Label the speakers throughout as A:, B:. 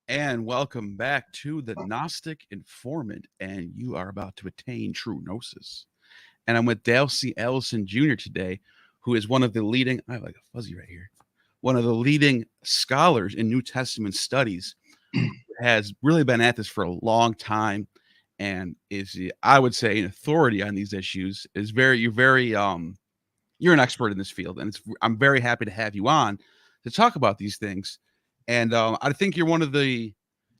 A: And welcome back to the Gnostic Informant, and you are about to attain true gnosis. And I'm with Allison Jr. today, who is one of the leading, I have like a fuzzy right here, one of the leading scholars in New Testament studies, has really been at this for a long time, and is, I would say, an authority on these issues. You're an expert in this field, and I'm very happy to have you on to talk about these things. And I think you're one of the,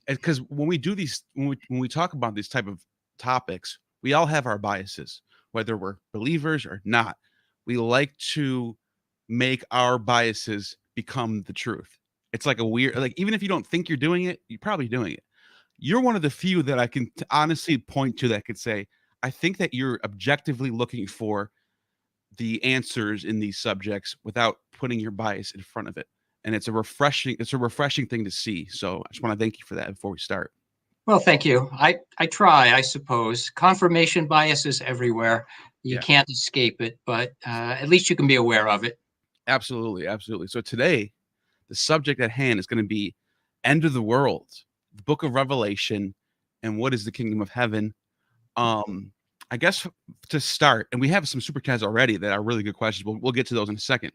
A: because when we do these, when we talk about these type of topics, we all have our biases, whether we're believers or not. We like to make our biases become the truth. It's like a weird, like, even if you don't think you're doing it, you're probably doing it. You're one of the few that I can honestly point to that could say, I think that you're objectively looking for the answers in these subjects without putting your bias in front of it. And it's a refreshing thing to see. So I just want to thank you for that before we start.
B: Well, thank you. I try, I suppose. Confirmation bias is everywhere. You can't escape it, but at least you can be aware of it.
A: Absolutely. So today, the subject at hand is going to be end of the world, the book of Revelation, and what is the kingdom of heaven. I guess to start, and we have some super chats already that are really good questions. We'll get to those in a second.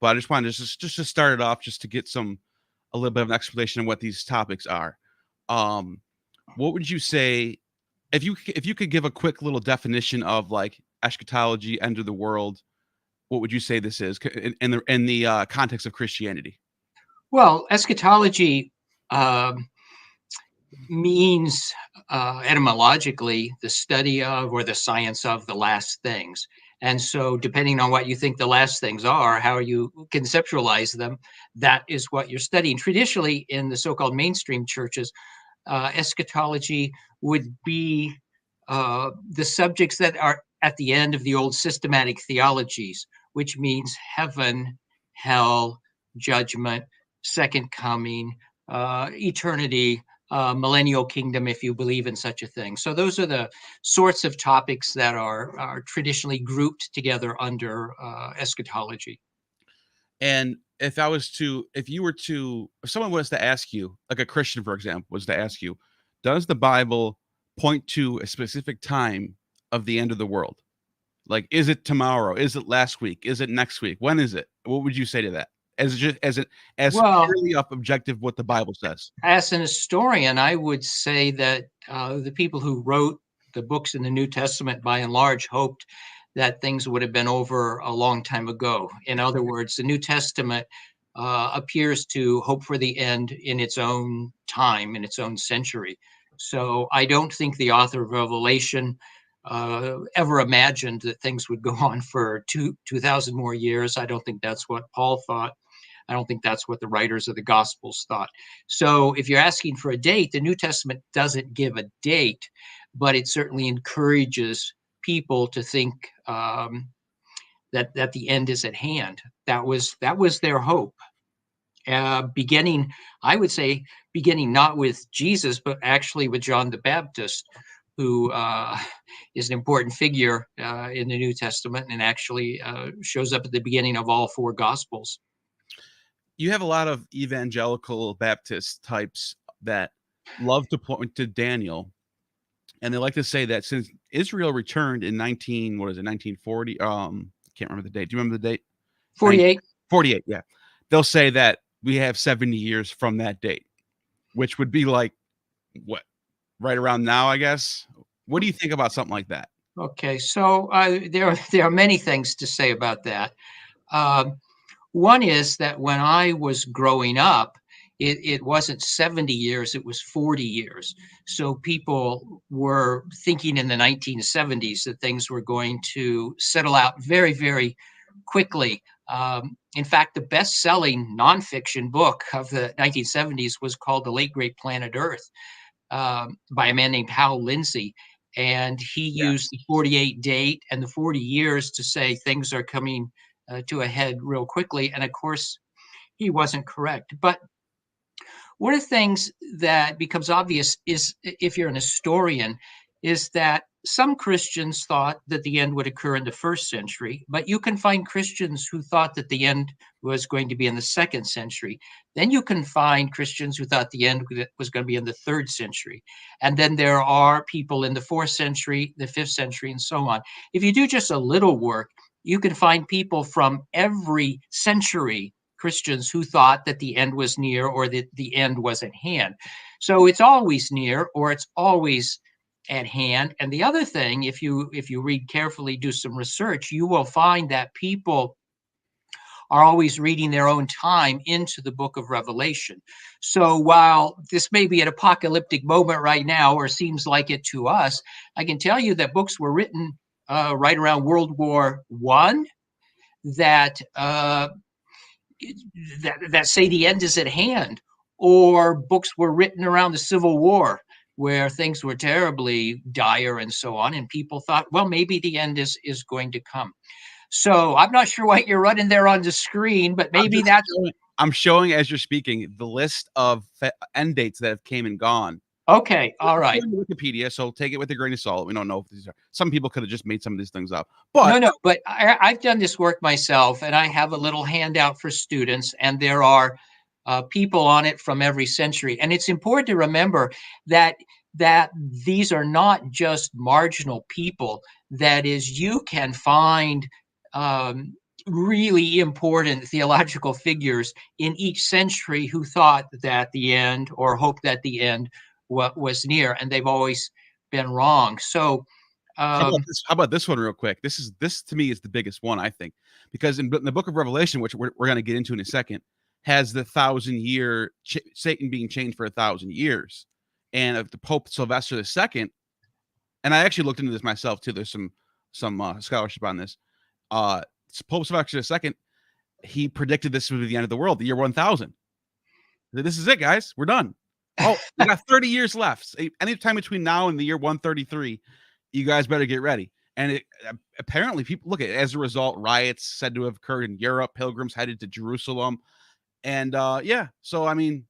A: But I just wanted to just to start it off, just to get a little bit of an explanation of what these topics are. What would you say if you could give a quick little definition of like eschatology, end of the world? What would you say this is in the context of Christianity?
B: Well, eschatology means etymologically the study of or the science of the last things. And so depending on what you think the last things are, how you conceptualize them, that is what you're studying. Traditionally, in the so-called mainstream churches, eschatology would be the subjects that are at the end of the old systematic theologies, which means heaven, hell, judgment, second coming, eternity, millennial kingdom, if you believe in such a thing. So those are the sorts of topics that are traditionally grouped together under eschatology.
A: And if someone was to ask you, like a Christian, for example, was to ask you, does the Bible point to a specific time of the end of the world? Like, is it tomorrow? Is it last week? Is it next week? When is it? What would you say to that? As purely objective what the Bible says.
B: As an historian, I would say that the people who wrote the books in the New Testament, by and large, hoped that things would have been over a long time ago. In other words, the New Testament appears to hope for the end in its own time, in its own century. So I don't think the author of Revelation ever imagined that things would go on for 2,000 more years. I don't think that's what Paul thought. I don't think that's what the writers of the Gospels thought. So if you're asking for a date, the New Testament doesn't give a date, but it certainly encourages people to think that the end is at hand. That was their hope. Beginning not with Jesus, but actually with John the Baptist, who is an important figure in the New Testament and actually shows up at the beginning of all four Gospels.
A: You have a lot of evangelical Baptist types that love to point to Daniel, and they like to say that since Israel returned in 1940? Can't remember the date. Do you remember the date?
B: 48.
A: 48, yeah. They'll say that we have 70 years from that date, which would be like, what, right around now, I guess? What do you think about something like that?
B: Okay, so there are many things to say about that. One is that when I was growing up, it wasn't 70 years, it was 40 years. So people were thinking in the 1970s that things were going to settle out very, very quickly. In fact, the best-selling nonfiction book of the 1970s was called The Late Great Planet Earth by a man named Hal Lindsey. And he used the 48 date and the 40 years to say things are coming to a head real quickly. And of course, he wasn't correct. But one of the things that becomes obvious is, if you're an historian, is that some Christians thought that the end would occur in the 1st century, but you can find Christians who thought that the end was going to be in the 2nd century. Then you can find Christians who thought the end was going to be in the 3rd century. And then there are people in the 4th century, the 5th century, and so on. If you do just a little work, you can find people from every century, Christians who thought that the end was near or that the end was at hand. So it's always near or it's always at hand. And the other thing, if you read carefully, do some research, you will find that people are always reading their own time into the book of Revelation. So while this may be an apocalyptic moment right now, or seems like it to us, I can tell you that books were written right around World War I that that say the end is at hand, or books were written around the Civil War where things were terribly dire and so on, and people thought, well, maybe the end is going to come. So I'm not sure what you're running there on the screen, but maybe
A: I'm showing as you're speaking the list of end dates that have came and gone.
B: Okay, all right.
A: Wikipedia, so take it with a grain of salt. We don't know if these are. Some people could have just made some of these things up, but
B: no. But I've done this work myself, and I have a little handout for students, and there are people on it from every century. And it's important to remember that these are not just marginal people. That is, you can find really important theological figures in each century who thought that the end, or hoped that the end was near, and they've always been wrong. So
A: how about this one real quick? This to me is the biggest one, I think, because in the book of Revelation, which we're going to get into in a second, has the 1,000-year Satan being chained for 1,000 years, and of the Pope Sylvester II. And I actually looked into this myself too. There's some scholarship on this. Pope Sylvester II, he predicted this would be the end of the world, the year 1000. This is it, guys. We're done. Oh, we got 30 years left. Anytime between now and the year 133, you guys better get ready. And apparently, people look at it, as a result, riots said to have occurred in Europe. Pilgrims headed to Jerusalem. And yeah, so I mean,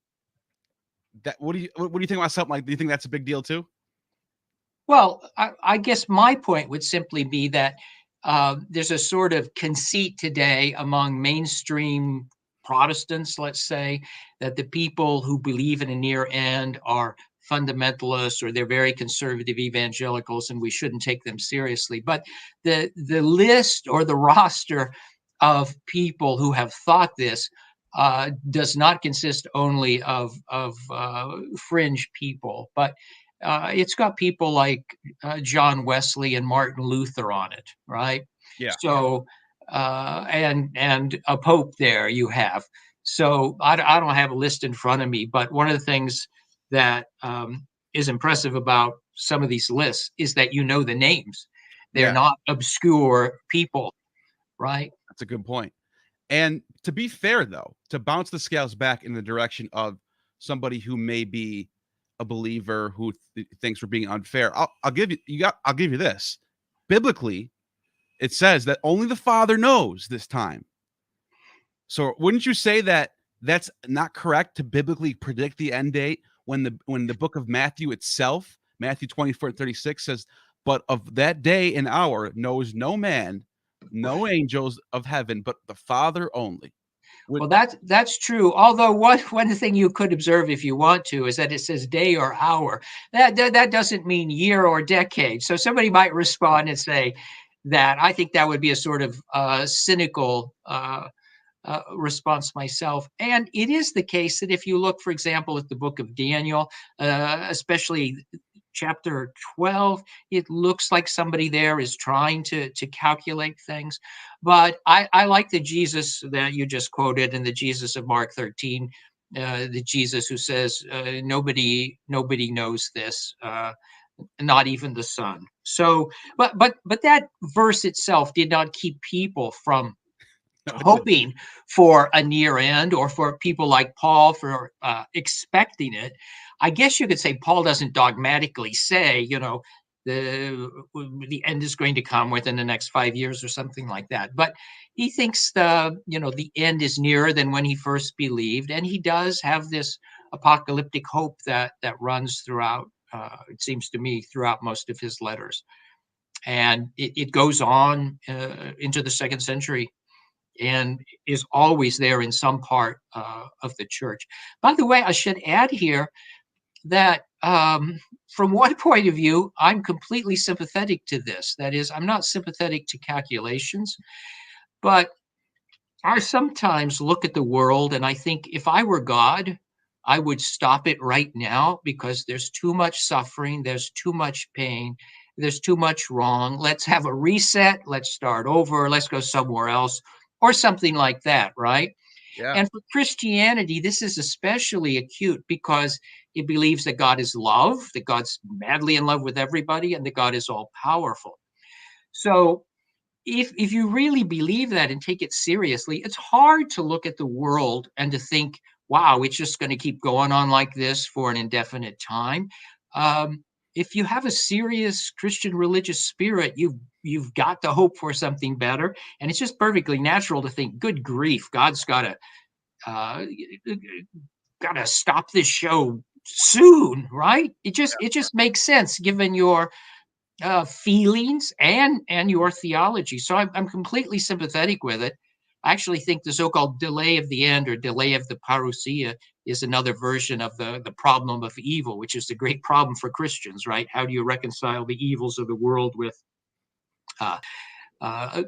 A: what do you think about something like? Do you think that's a big deal too?
B: Well, I guess my point would simply be that there's a sort of conceit today among mainstream Protestants, let's say, that the people who believe in a near end are fundamentalists, or they're very conservative evangelicals, and we shouldn't take them seriously. But the list or the roster of people who have thought this does not consist only of fringe people, but it's got people like John Wesley and Martin Luther on it, right?
A: Yeah.
B: So and a pope there you have. So I don't have a list in front of me, but one of the things that is impressive about some of these lists is that you know the names. They're not obscure people, right?
A: That's a good point. And to be fair, though, to bounce the scales back in the direction of somebody who may be a believer who thinks we're being unfair, I'll give you this. Biblically, it says that only the Father knows this time. So wouldn't you say that that's not correct to biblically predict the end date when the book of Matthew itself, Matthew 24:36 says, "But of that day and hour knows no man, no angels of heaven, but the Father only."
B: Well, that's true. Although one thing you could observe if you want to is that it says day or hour. That doesn't mean year or decade. So somebody might respond and say that I think that would be a sort of cynical response myself. And it is the case that if you look, for example, at the book of Daniel, especially chapter 12, it looks like somebody there is trying to calculate things. But I like the Jesus that you just quoted, and the Jesus of Mark 13, the Jesus who says, nobody knows this, not even the Son. So, but that verse itself did not keep people from hoping for a near end, or for people like Paul for expecting it. I guess you could say Paul doesn't dogmatically say, the end is going to come within the next 5 years or something like that. But he thinks the end is nearer than when he first believed, and he does have this apocalyptic hope that runs throughout it seems to me, throughout most of his letters. And it goes on into the second century and is always there in some part of the church. By the way, I should add here that from one point of view, I'm completely sympathetic to this. That is, I'm not sympathetic to calculations, but I sometimes look at the world and I think if I were God, I would stop it right now because there's too much suffering, there's too much pain, there's too much wrong. Let's have a reset, let's start over, let's go somewhere else, or something like that, right?
A: Yeah.
B: And for Christianity, this is especially acute because it believes that God is love, that God's madly in love with everybody, and that God is all powerful. So if you really believe that and take it seriously, it's hard to look at the world and to think, wow, it's just going to keep going on like this for an indefinite time. If you have a serious Christian religious spirit, you've got to hope for something better, and it's just perfectly natural to think, good grief, God's got to stop this show soon, right? It just makes sense given your feelings and your theology. So I'm completely sympathetic with it. I actually think the so-called delay of the end or delay of the parousia is another version of the problem of evil, which is the great problem for Christians, right? How do you reconcile the evils of the world with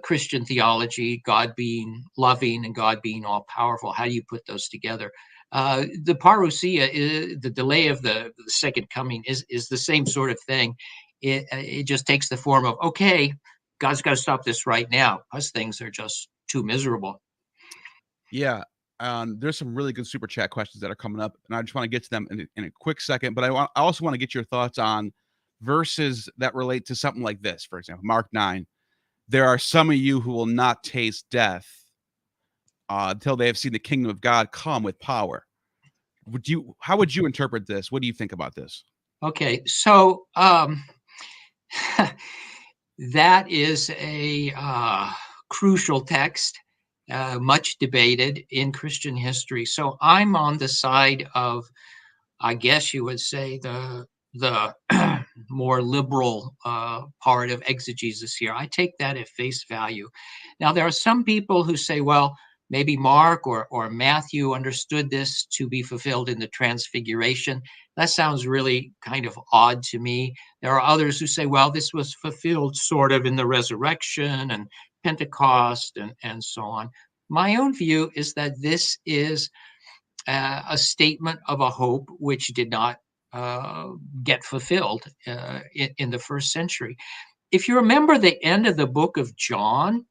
B: Christian theology, God being loving and God being all powerful? How do you put those together? The parousia, the delay of the second coming, is the same sort of thing. It just takes the form of, okay, God's got to stop this right now because things are just too miserable.
A: Yeah. There's some really good super chat questions that are coming up, and I just want to get to them in a quick second. But I also want to get your thoughts on verses that relate to something like this. For example, Mark 9. There are some of you who will not taste death until they have seen the kingdom of God come with power. How would you interpret this? What do you think about this?
B: Okay, so that is a crucial text, much debated in Christian history. So I'm on the side of, I guess you would say, the more liberal part of exegesis here. I take that at face value. Now, there are some people who say, well, maybe Mark or Matthew understood this to be fulfilled in the transfiguration. That sounds really kind of odd to me. There are others who say, well, this was fulfilled sort of in the resurrection and Pentecost and so on. My own view is that this is a statement of a hope which did not get fulfilled in the first century. If you remember the end of the book of John,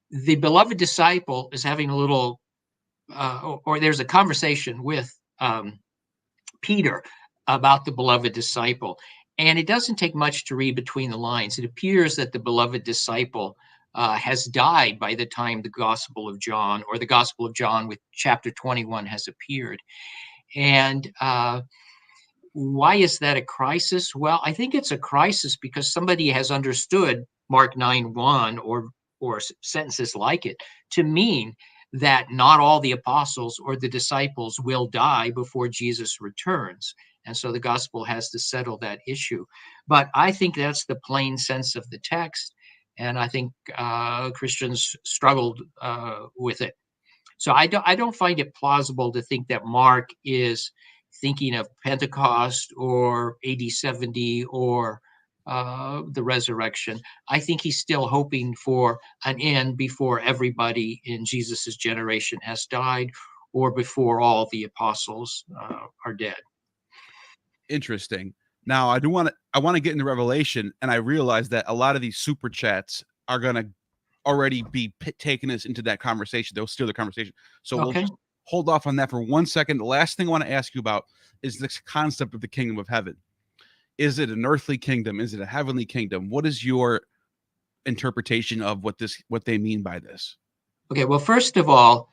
B: the beloved disciple is having a little, or there's a conversation with Peter about the beloved disciple. And it doesn't take much to read between the lines. It appears that the beloved disciple has died by the time the Gospel of John, or the Gospel of John with chapter 21, has appeared. And why is that a crisis? Well, I think it's a crisis because somebody has understood Mark 9:1 or sentences like it to mean that not all the apostles or the disciples will die before Jesus returns. And so the gospel has to settle that issue. But I think that's the plain sense of the text. And I think Christians struggled with it. So I don't find it plausible to think that Mark is thinking of Pentecost or AD 70 or the resurrection. I think he's still hoping for an end before everybody in Jesus's generation has died or before all the apostles are dead.
A: Interesting. Now, I want to get into Revelation, and I realize that a lot of these super chats are going to already be taking us into that conversation. They'll steer the conversation. So
B: Okay.
A: We'll hold off on that for 1 second. The last thing I want to ask you about is this concept of the kingdom of heaven. Is it an earthly kingdom? Is it a heavenly kingdom? What is your interpretation of what they mean by this?
B: Okay, well, first of all,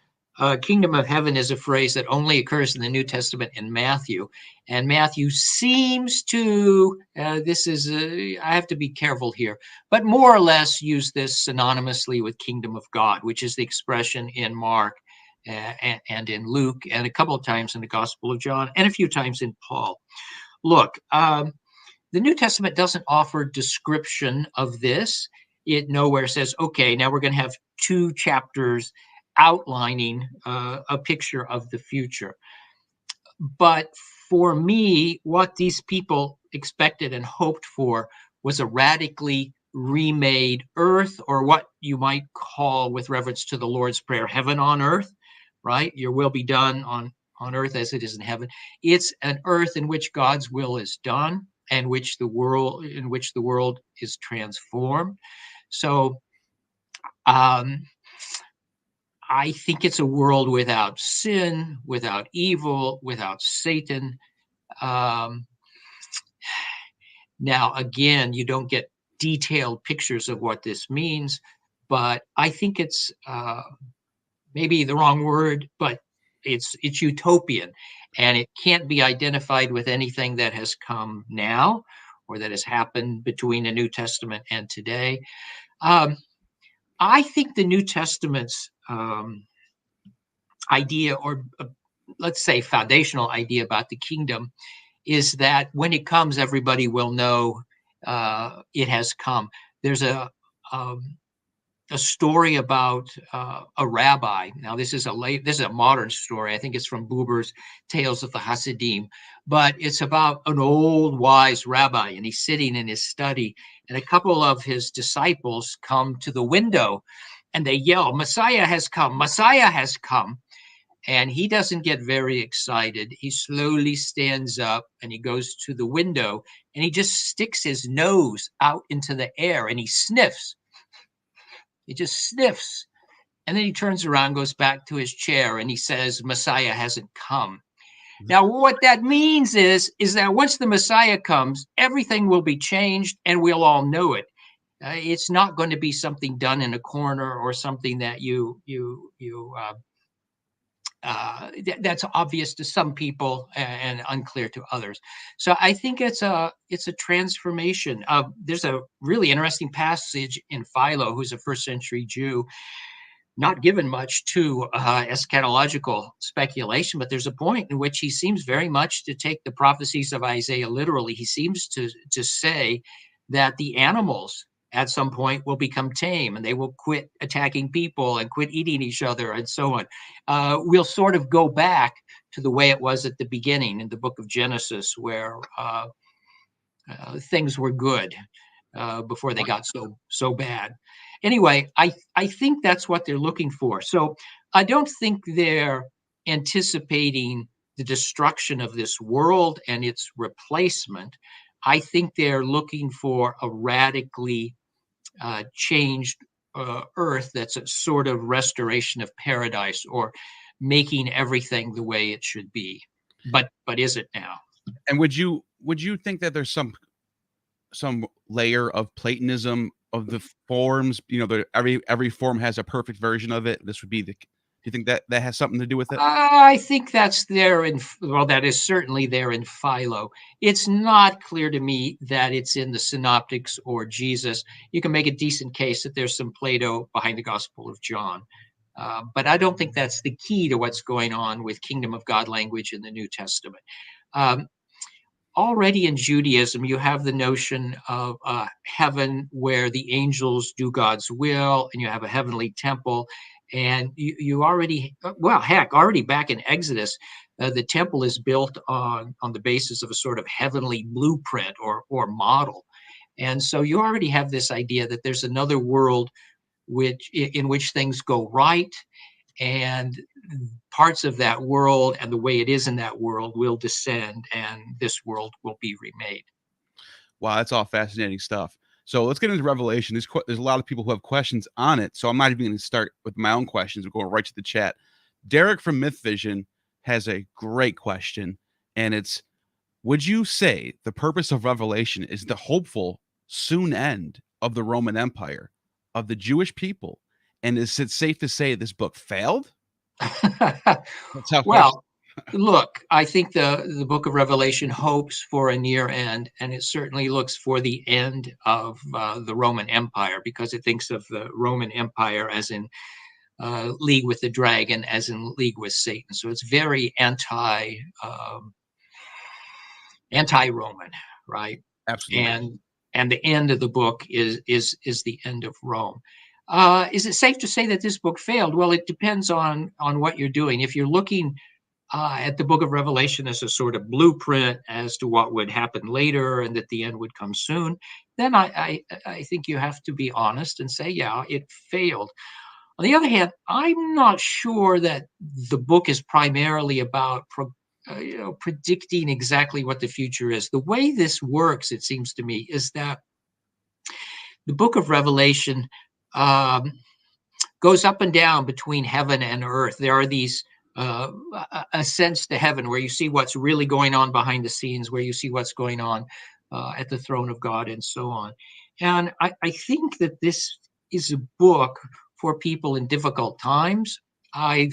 B: kingdom of heaven is a phrase that only occurs in the New Testament in Matthew. And Matthew seems to, I have to be careful here, but more or less use this synonymously with kingdom of God, which is the expression in Mark and in Luke, and a couple of times in the Gospel of John, and a few times in Paul. Look, the New Testament doesn't offer description of this. It nowhere says, okay, now we're going to have 2 chapters outlining a picture of the future. But for me, what these people expected and hoped for was a radically remade earth, or what you might call, with reference to the Lord's Prayer, heaven on earth, right? Your will be done on earth as it is in heaven. It's an earth in which God's will is done, and in which the world is transformed. So I think it's a world without sin, without evil, without Satan. Now, again, you don't get detailed pictures of what this means, but I think it's maybe the wrong word, but it's utopian, and it can't be identified with anything that has come now or that has happened between the New Testament and today. I think the New Testament's idea, or let's say foundational idea about the kingdom, is that when it comes, everybody will know it has come. There's a story about a rabbi. Now, this is a modern story. I think it's from Buber's Tales of the Hasidim, but it's about an old wise rabbi, and he's sitting in his study, and a couple of his disciples come to the window, and they yell, "Messiah has come! Messiah has come!" And he doesn't get very excited. He slowly stands up and he goes to the window, and he just sticks his nose out into the air and he sniffs. He just sniffs. And then he turns around, goes back to his chair, and he says, "Messiah hasn't come." Now, what that means is that once the Messiah comes, everything will be changed and we'll all know it. It's not going to be something done in a corner or something that that's obvious to some people and unclear to others. So I think it's a transformation. There's a really interesting passage in Philo, who's a first century Jew, not given much to eschatological speculation, but there's a point in which he seems very much to take the prophecies of Isaiah literally. He seems to say that the animals at some point will become tame, and they will quit attacking people and quit eating each other and so on. We'll sort of go back to the way it was at the beginning in the book of Genesis, where things were good before they got so bad. Anyway, I think that's what they're looking for. So I don't think they're anticipating the destruction of this world and its replacement. I think they're looking for a radically changed earth that's a sort of restoration of paradise, or making everything the way it should be. But is it now?
A: And would you think that there's some layer of Platonism of the forms? You know, every form has a perfect version of it. This would be the. Do you think that has something to do with it?
B: I think that's there that is certainly there in Philo. It's not clear to me that it's in the Synoptics or Jesus. You can make a decent case that there's some Plato behind the Gospel of John. But I don't think that's the key to what's going on with kingdom of God language in the New Testament. Already in Judaism, you have the notion of heaven where the angels do God's will, and you have a heavenly temple. And you already, already back in Exodus, the temple is built on the basis of a sort of heavenly blueprint or model. And so you already have this idea that there's another world in which things go right, and parts of that world and the way it is in that world will descend, and this world will be remade.
A: Wow, that's all fascinating stuff. So let's get into Revelation. There's a lot of people who have questions on it, so I'm not even going to start with my own questions. We're going right to the chat. Derek from Myth Vision has a great question, and it's, would you say the purpose of Revelation is the hopeful soon end of the Roman Empire, of the Jewish people? And is it safe to say this book failed?
B: Well, look, I think the book of Revelation hopes for a near end, and it certainly looks for the end of the Roman Empire, because it thinks of the Roman Empire as in league with the dragon, as in league with Satan. So it's very anti-Roman, right?
A: Absolutely.
B: And the end of the book is the end of Rome. Is it safe to say that this book failed? Well, it depends on what you're doing. If you're looking at the book of Revelation as a sort of blueprint as to what would happen later and that the end would come soon, then I think you have to be honest and say, yeah, it failed. On the other hand, I'm not sure that the book is primarily about predicting exactly what the future is. The way this works, it seems to me, is that the book of Revelation goes up and down between heaven and earth. There are these ascents to heaven where you see what's really going on behind the scenes, where you see what's going on at the throne of God, and so on. And I think that this is a book for people in difficult times. I'm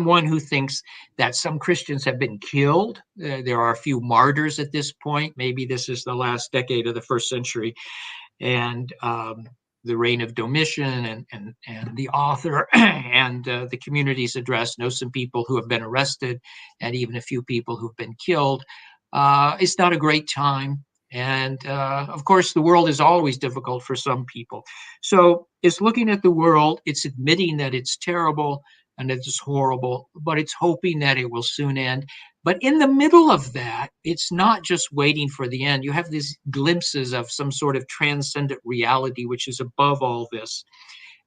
B: one who thinks that some Christians have been killed. There are a few martyrs at this point. Maybe this is the last decade of the first century, and the reign of Domitian and the author and the community's address know some people who have been arrested and even a few people who've been killed. It's not a great time. And of course, the world is always difficult for some people. So it's looking at the world, it's admitting that it's terrible and it's horrible, but it's hoping that it will soon end. But in the middle of that, it's not just waiting for the end. You have these glimpses of some sort of transcendent reality, which is above all this.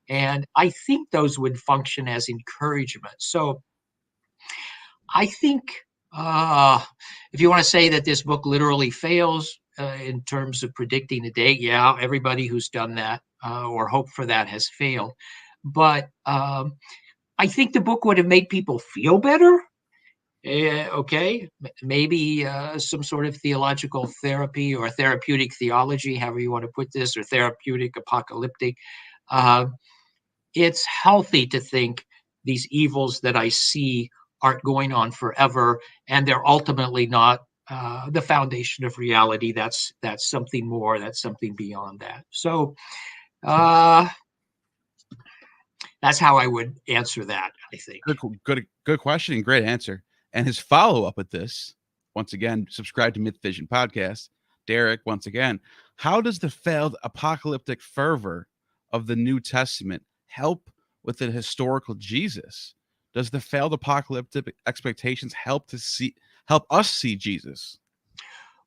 B: And I think those would function as encouragement. So I think if you want to say that this book literally fails in terms of predicting a date, yeah, everybody who's done that or hoped for that has failed. But I think the book would have made people feel better. Okay, maybe some sort of theological therapy or therapeutic theology, however you want to put this, or therapeutic apocalyptic. It's healthy to think these evils that I see aren't going on forever, and they're ultimately not the foundation of reality. That's something more. That's something beyond that. So that's how I would answer that, I think.
A: Good question and great answer. And his follow-up with this, once again, subscribe to Myth Vision Podcast. Derek, once again, how does the failed apocalyptic fervor of the New Testament help with the historical Jesus? Does the failed apocalyptic expectations help us see Jesus?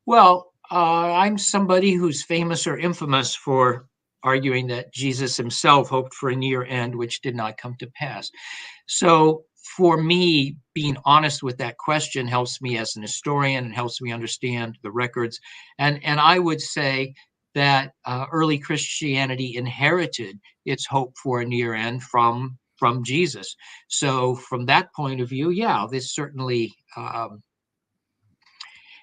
B: Well, I'm somebody who's famous or infamous for arguing that Jesus himself hoped for a near end, which did not come to pass. So for me, being honest with that question helps me as an historian and helps me understand the records. And I would say that early Christianity inherited its hope for a near end from Jesus. So from that point of view, yeah, this certainly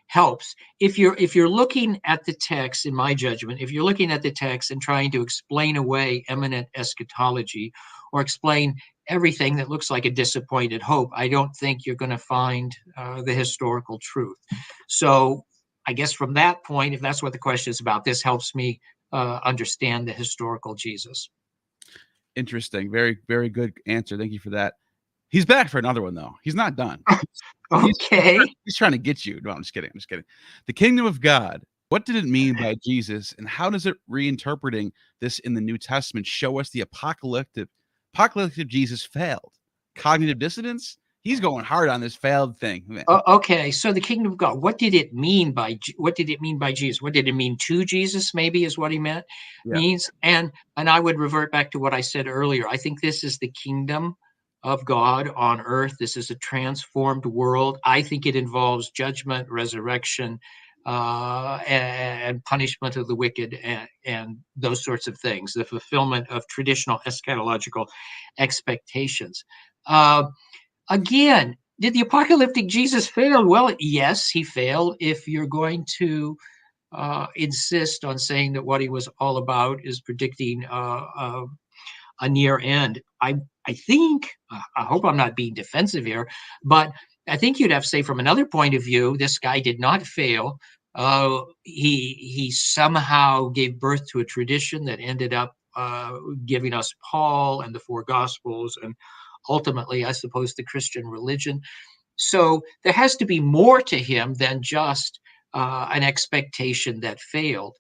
B: helps. If you're looking at the text, in my judgment, if you're looking at the text and trying to explain away imminent eschatology or explain everything that looks like a disappointed hope, I don't think you're going to find the historical truth. So I guess from that point, if that's what the question is about, this helps me understand the historical Jesus.
A: Interesting. Very, very good answer. Thank you for that. He's back for another one, though. He's not done.
B: Okay.
A: He's trying to get you. No, I'm just kidding. The kingdom of God. What did it mean by Jesus, and how does it reinterpreting this in the New Testament show us the apocalyptic Jesus failed? Cognitive dissonance? He's going hard on this failed thing.
B: Okay, so the kingdom of God. What did it mean by Jesus? What did it mean to Jesus? Maybe is what he means. And I would revert back to what I said earlier. I think this is the kingdom of God on earth. This is a transformed world. I think it involves judgment, resurrection, and punishment of the wicked, and those sorts of things, the fulfillment of traditional eschatological expectations. Again, did the apocalyptic Jesus fail? Well, yes, he failed. If you're going to insist on saying that what he was all about is predicting a near end, I think, I hope I'm not being defensive here, but I think you'd have to say from another point of view, this guy did not fail. He somehow gave birth to a tradition that ended up giving us Paul and the four Gospels, and ultimately, I suppose, the Christian religion. So there has to be more to him than just an expectation that failed.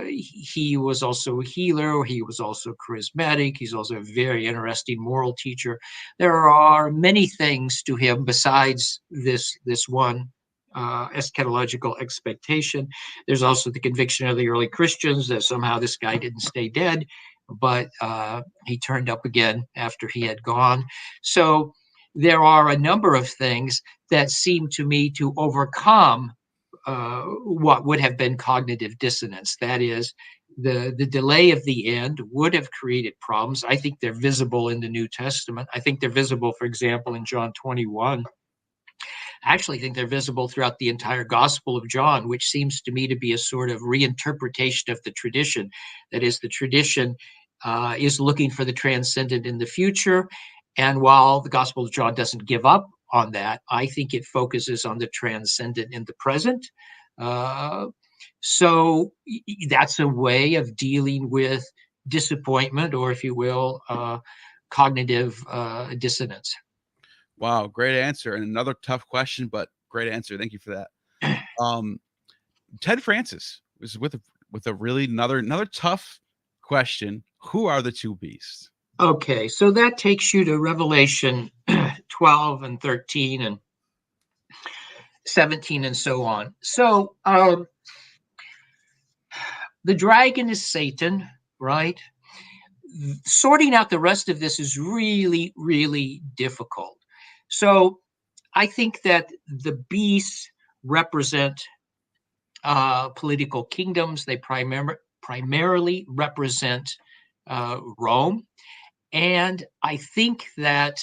B: He was also a healer. He was also charismatic. He's also a very interesting moral teacher. There are many things to him besides this one eschatological expectation. There's also the conviction of the early Christians that somehow this guy didn't stay dead, but he turned up again after he had gone. So there are a number of things that seem to me to overcome what would have been cognitive dissonance. That is, the delay of the end would have created problems. I think they're visible in the New Testament. I think they're visible, for example, in John 21. I actually think they're visible throughout the entire Gospel of John, which seems to me to be a sort of reinterpretation of the tradition. That is, the tradition is looking for the transcendent in the future. And while the Gospel of John doesn't give up on that, I think it focuses on the transcendent in the present. So that's a way of dealing with disappointment, or if you will, cognitive dissonance.
A: Wow, great answer. And another tough question, but great answer. Thank you for that. Ted Francis was with a really another tough question. Who are the two beasts?
B: Okay, so that takes you to Revelation 12 and 13 and 17 and so on. So the dragon is Satan, right? Sorting out the rest of this is really, really difficult. So I think that the beasts represent political kingdoms. They primarily represent Rome. And I think that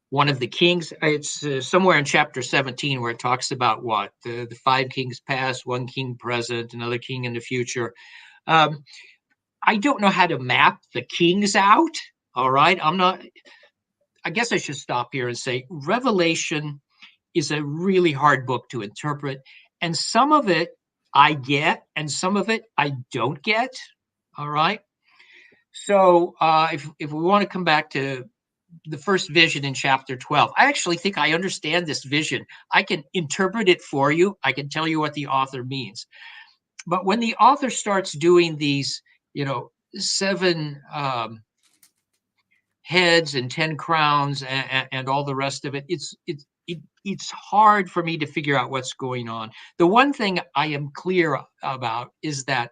B: one of the kings, it's somewhere in chapter 17 where it talks about what? The 5 kings past, 1 king present, another king in the future. I don't know how to map the kings out. All right. I guess I should stop here and say Revelation is a really hard book to interpret. And some of it I get, and some of it I don't get. All right. So if we want to come back to the first vision in chapter 12, I actually think I understand this vision. I can interpret it for you. I can tell you what the author means. But when the author starts doing these, 7 heads and 10 crowns and all the rest of it, it's hard for me to figure out what's going on. The one thing I am clear about is that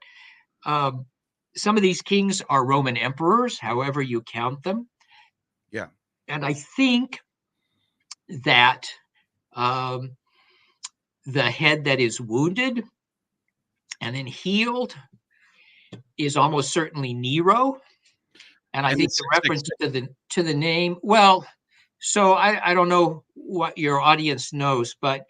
B: some of these kings are Roman emperors, however you count them.
A: Yeah.
B: And I think that the head that is wounded and then healed is almost certainly Nero. And I think the reference to the name, well, so I don't know what your audience knows, but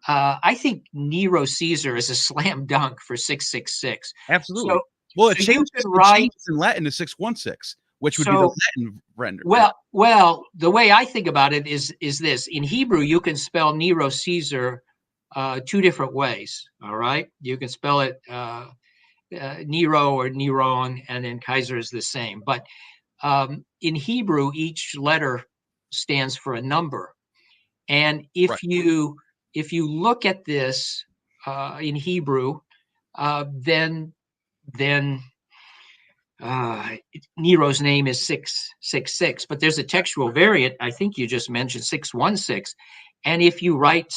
B: I think Nero Caesar is a slam dunk for 666.
A: Absolutely.
B: So,
A: well, it changes in Latin to 616, which would be the Latin render.
B: Well, the way I think about it is this. In Hebrew, you can spell Nero Caesar 2 different ways. All right. You can spell it Nero or Neron, and then Kaiser is the same. But in Hebrew, each letter stands for a number. And if you look at this in Hebrew, then Nero's name is 666, but there's a textual variant. I think you just mentioned 616. And if you write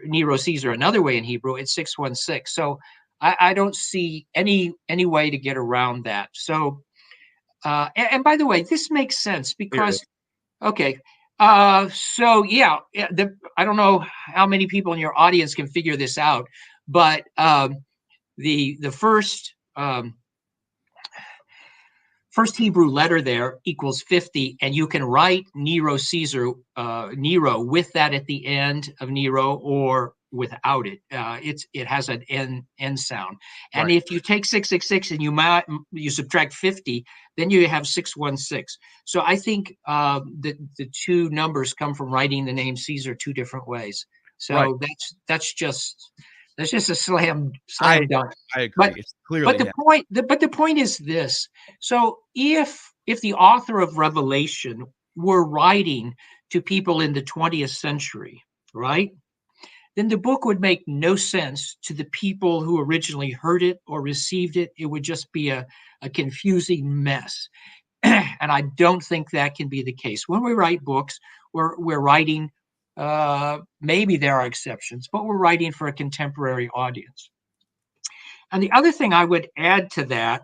B: Nero Caesar another way in Hebrew, it's 616. So I don't see any way to get around that. So, and by the way, this makes sense because, okay. So yeah, I don't know how many people in your audience can figure this out, but the first Hebrew letter there equals 50, and you can write Nero Caesar, Nero with that at the end of Nero or without it. It has an N sound. And if you take 666 and you subtract 50, then you have 616. So I think the 2 numbers come from writing the name Caesar 2 different ways. So that's just That's just a slam
A: I
B: dunk.
A: I agree.
B: But
A: It's clearly
B: the point is this. So if the author of Revelation were writing to people in the 20th century, right, then the book would make no sense to the people who originally heard it or received it. It would just be a confusing mess. And I don't think that can be the case. When we write books, we're writing, maybe there are exceptions, but we're writing for a contemporary audience. And the other thing I would add to that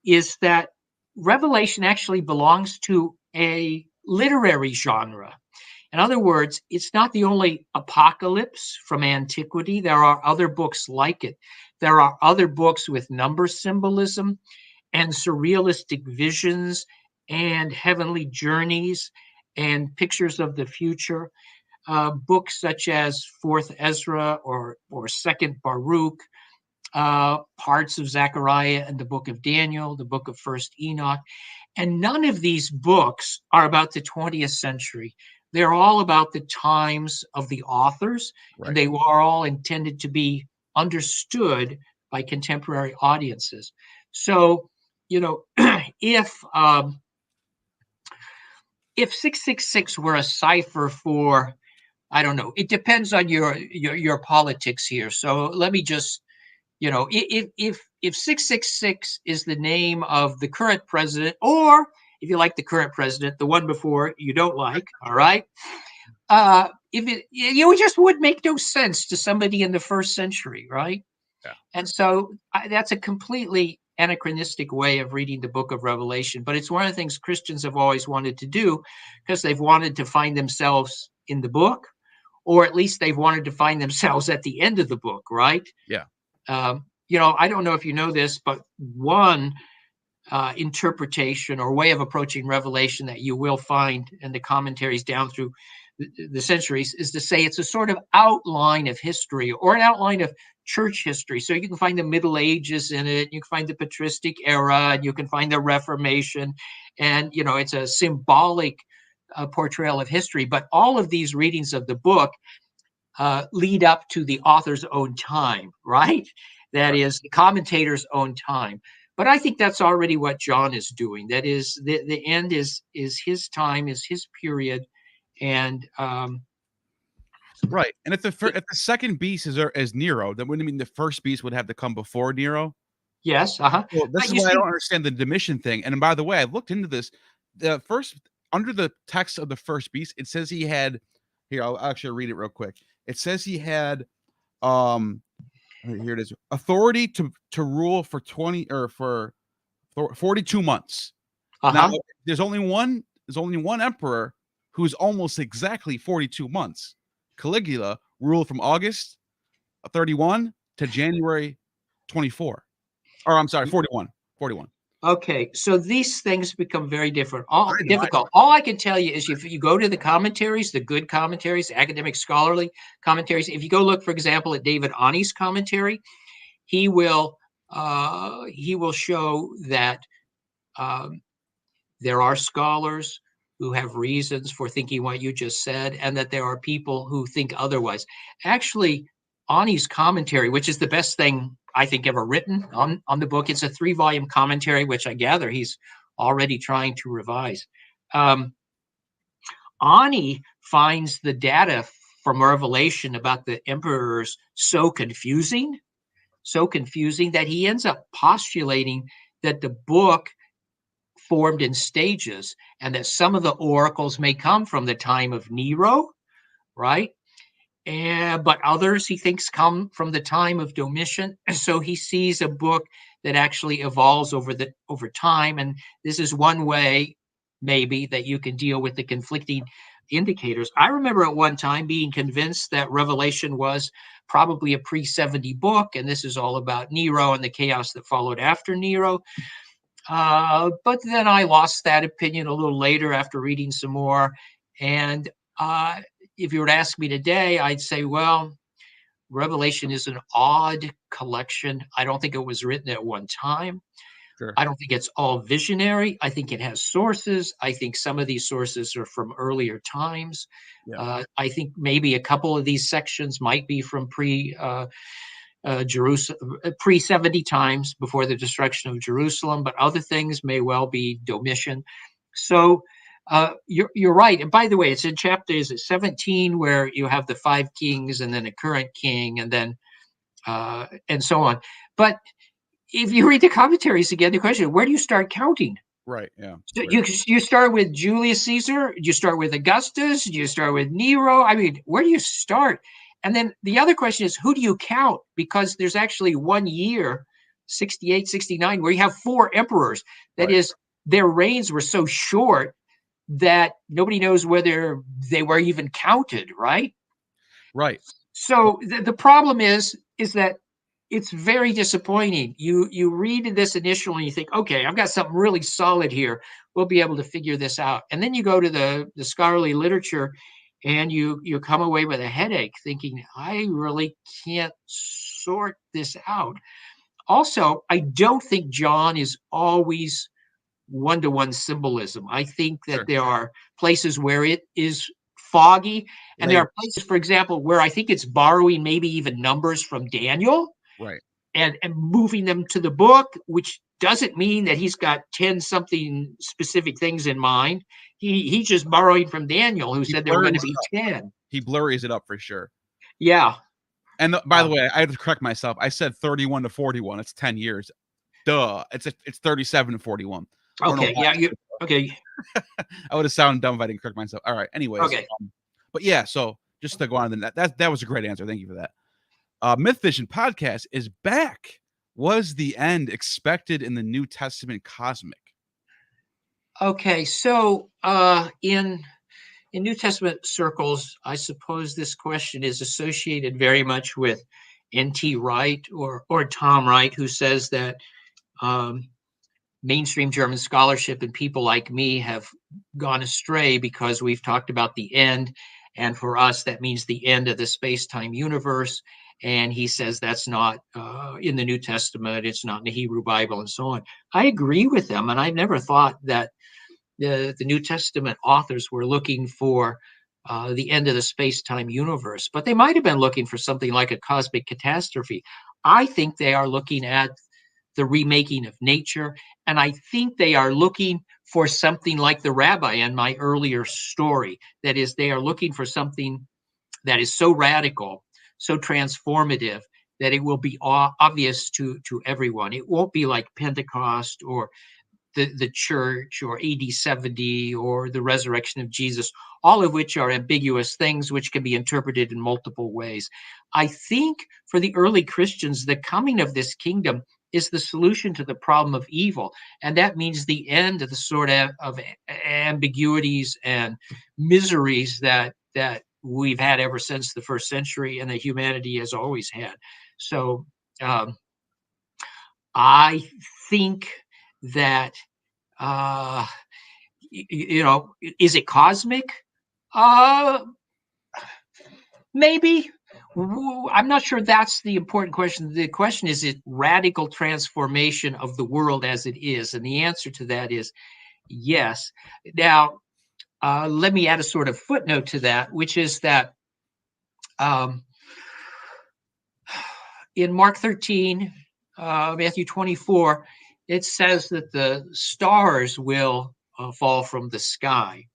B: is that Revelation actually belongs to a literary genre. In other words, it's not the only apocalypse from antiquity. There are other books like it. There are other books with number symbolism and surrealistic visions and heavenly journeys and pictures of the future. Books such as Fourth Ezra or Second Baruch, parts of Zechariah and the book of Daniel, the book of First Enoch. And none of these books are about the 20th century. They're all about the times of the authors,
A: right.
B: And they are all intended to be understood by contemporary audiences. So, if 666 were a cipher for, I don't know, it depends on your politics here. So let me just, if 666 is the name of the current president, or if you like the current president, the one before you don't like, all right, it just would make no sense to somebody in the first century, right?
A: Yeah.
B: And so that's a completely anachronistic way of reading the book of Revelation, but it's one of the things Christians have always wanted to do, because they've wanted to find themselves in the book, or at least they've wanted to find themselves at the end of the book, right?
A: Yeah.
B: I don't know if you know this, but one interpretation or way of approaching Revelation that you will find in the commentaries down through the centuries is to say it's a sort of outline of history or an outline of church history. So you can find the Middle Ages in it, you can find the patristic era, and you can find the Reformation, and it's a symbolic portrayal of history. But all of these readings of the book lead up to the author's own time, right? That is the commentator's own time. But I think that's already what John is doing. That is, the end is his time, is his period, and
A: right. And if the second beast is Nero, then wouldn't it mean the first beast would have to come before Nero?
B: Yes.
A: Well, this is why I don't understand the Domitian thing. And by the way, I looked into this. The first, under the text of the first beast, it says he had. Here, I'll actually read it real quick. It says he had, here it is, authority to rule for 42 months. Now, there's only one emperor who's almost exactly 42 months. Caligula ruled from August 31 to January 24. Or I'm sorry, 41.
B: Okay, so these things become very difficult. All I can tell you is if you go to the commentaries, the good commentaries, academic scholarly commentaries, if you go look, for example, at David Ani's commentary, he will show that there are scholars who have reasons for thinking what you just said, and that there are people who think otherwise. Actually, Ani's commentary, which is the best thing I think ever written on the book, it's a 3-volume commentary, which I gather he's already trying to revise. Ani finds the data from Revelation about the emperors so confusing that he ends up postulating that the book formed in stages, and that some of the oracles may come from the time of Nero, right? But others he thinks come from the time of Domitian. So he sees a book that actually evolves over time, and this is one way maybe that you can deal with the conflicting indicators. I remember at one time being convinced that Revelation was probably a pre-70 book, and this is all about Nero and the chaos that followed after Nero. But then I lost that opinion a little later after reading some more. And if you were to ask me today, I'd say, well, Revelation is an odd collection. I don't think it was written at one time.
A: Sure.
B: I don't think it's all visionary. I think it has sources. I think some of these sources are from earlier times.
A: Yeah.
B: I think maybe a couple of these sections might be from Jerusalem pre-70 times before the destruction of Jerusalem, but other things may well be Domitian. So you're right. And by the way, it's in chapter, is it 17, where you have the 5 kings and then a current king and then and so on. But if you read the commentaries again, the question, where do you start counting?
A: Right. Yeah.
B: So you start with Julius Caesar, you start with Augustus, you start with Nero. I mean, where do you start? And then the other question is, who do you count? Because there's actually 1 year, 68, 69, where you have 4 emperors. That is, their reigns were so short that nobody knows whether they were even counted, right?
A: Right.
B: So the problem is that it's very disappointing. You read this initially and you think, okay, I've got something really solid here. We'll be able to figure this out. And then you go to the scholarly literature and you come away with a headache thinking, I really can't sort this out. Also, I don't think John is always one-to-one symbolism. I think that there are places where it is foggy, and there are places, for example, where I think it's borrowing maybe even numbers from Daniel,
A: right,
B: and moving them to the book, which doesn't mean that he's got 10 something specific things in mind. He's just borrowing from Daniel, who said there were going to be 10.
A: He blurries it up for sure.
B: Yeah.
A: And by the way, I had to correct myself. I said 31 to 41. It's 10 years. Duh. It's 37 to 41.
B: Okay. Yeah. Okay.
A: I would have sounded dumb if I didn't correct myself. All right. Anyways.
B: Okay.
A: But yeah, so just to go on to that was a great answer. Thank you for that. Myth Vision podcast is back. Was the end expected in the New Testament cosmic?
B: Okay. So in New Testament circles, I suppose this question is associated very much with N.T. Wright or Tom Wright, who says that mainstream German scholarship and people like me have gone astray because we've talked about the end. And for us, that means the end of the space-time universe. And he says that's not in the New Testament. It's not in the Hebrew Bible and so on. I agree with them. And I never thought that the New Testament authors were looking for the end of the space-time universe, but they might have been looking for something like a cosmic catastrophe. I think they are looking at the remaking of nature, and I think they are looking for something like the rabbi in my earlier story. That is, they are looking for something that is so radical, so transformative, that it will be obvious to everyone. It won't be like Pentecost or the church or AD 70 or the resurrection of Jesus, all of which are ambiguous things which can be interpreted in multiple ways. I think for the early Christians, the coming of this kingdom is the solution to the problem of evil. And that means the end of the sort of ambiguities and miseries that we've had ever since the first century and that humanity has always had. So I think that, is it cosmic? Maybe. I'm not sure that's the important question. The question is it radical transformation of the world as it is? And the answer to that is yes. Now, let me add a sort of footnote to that, which is that in Mark 13, Matthew 24, it says that the stars will fall from the sky.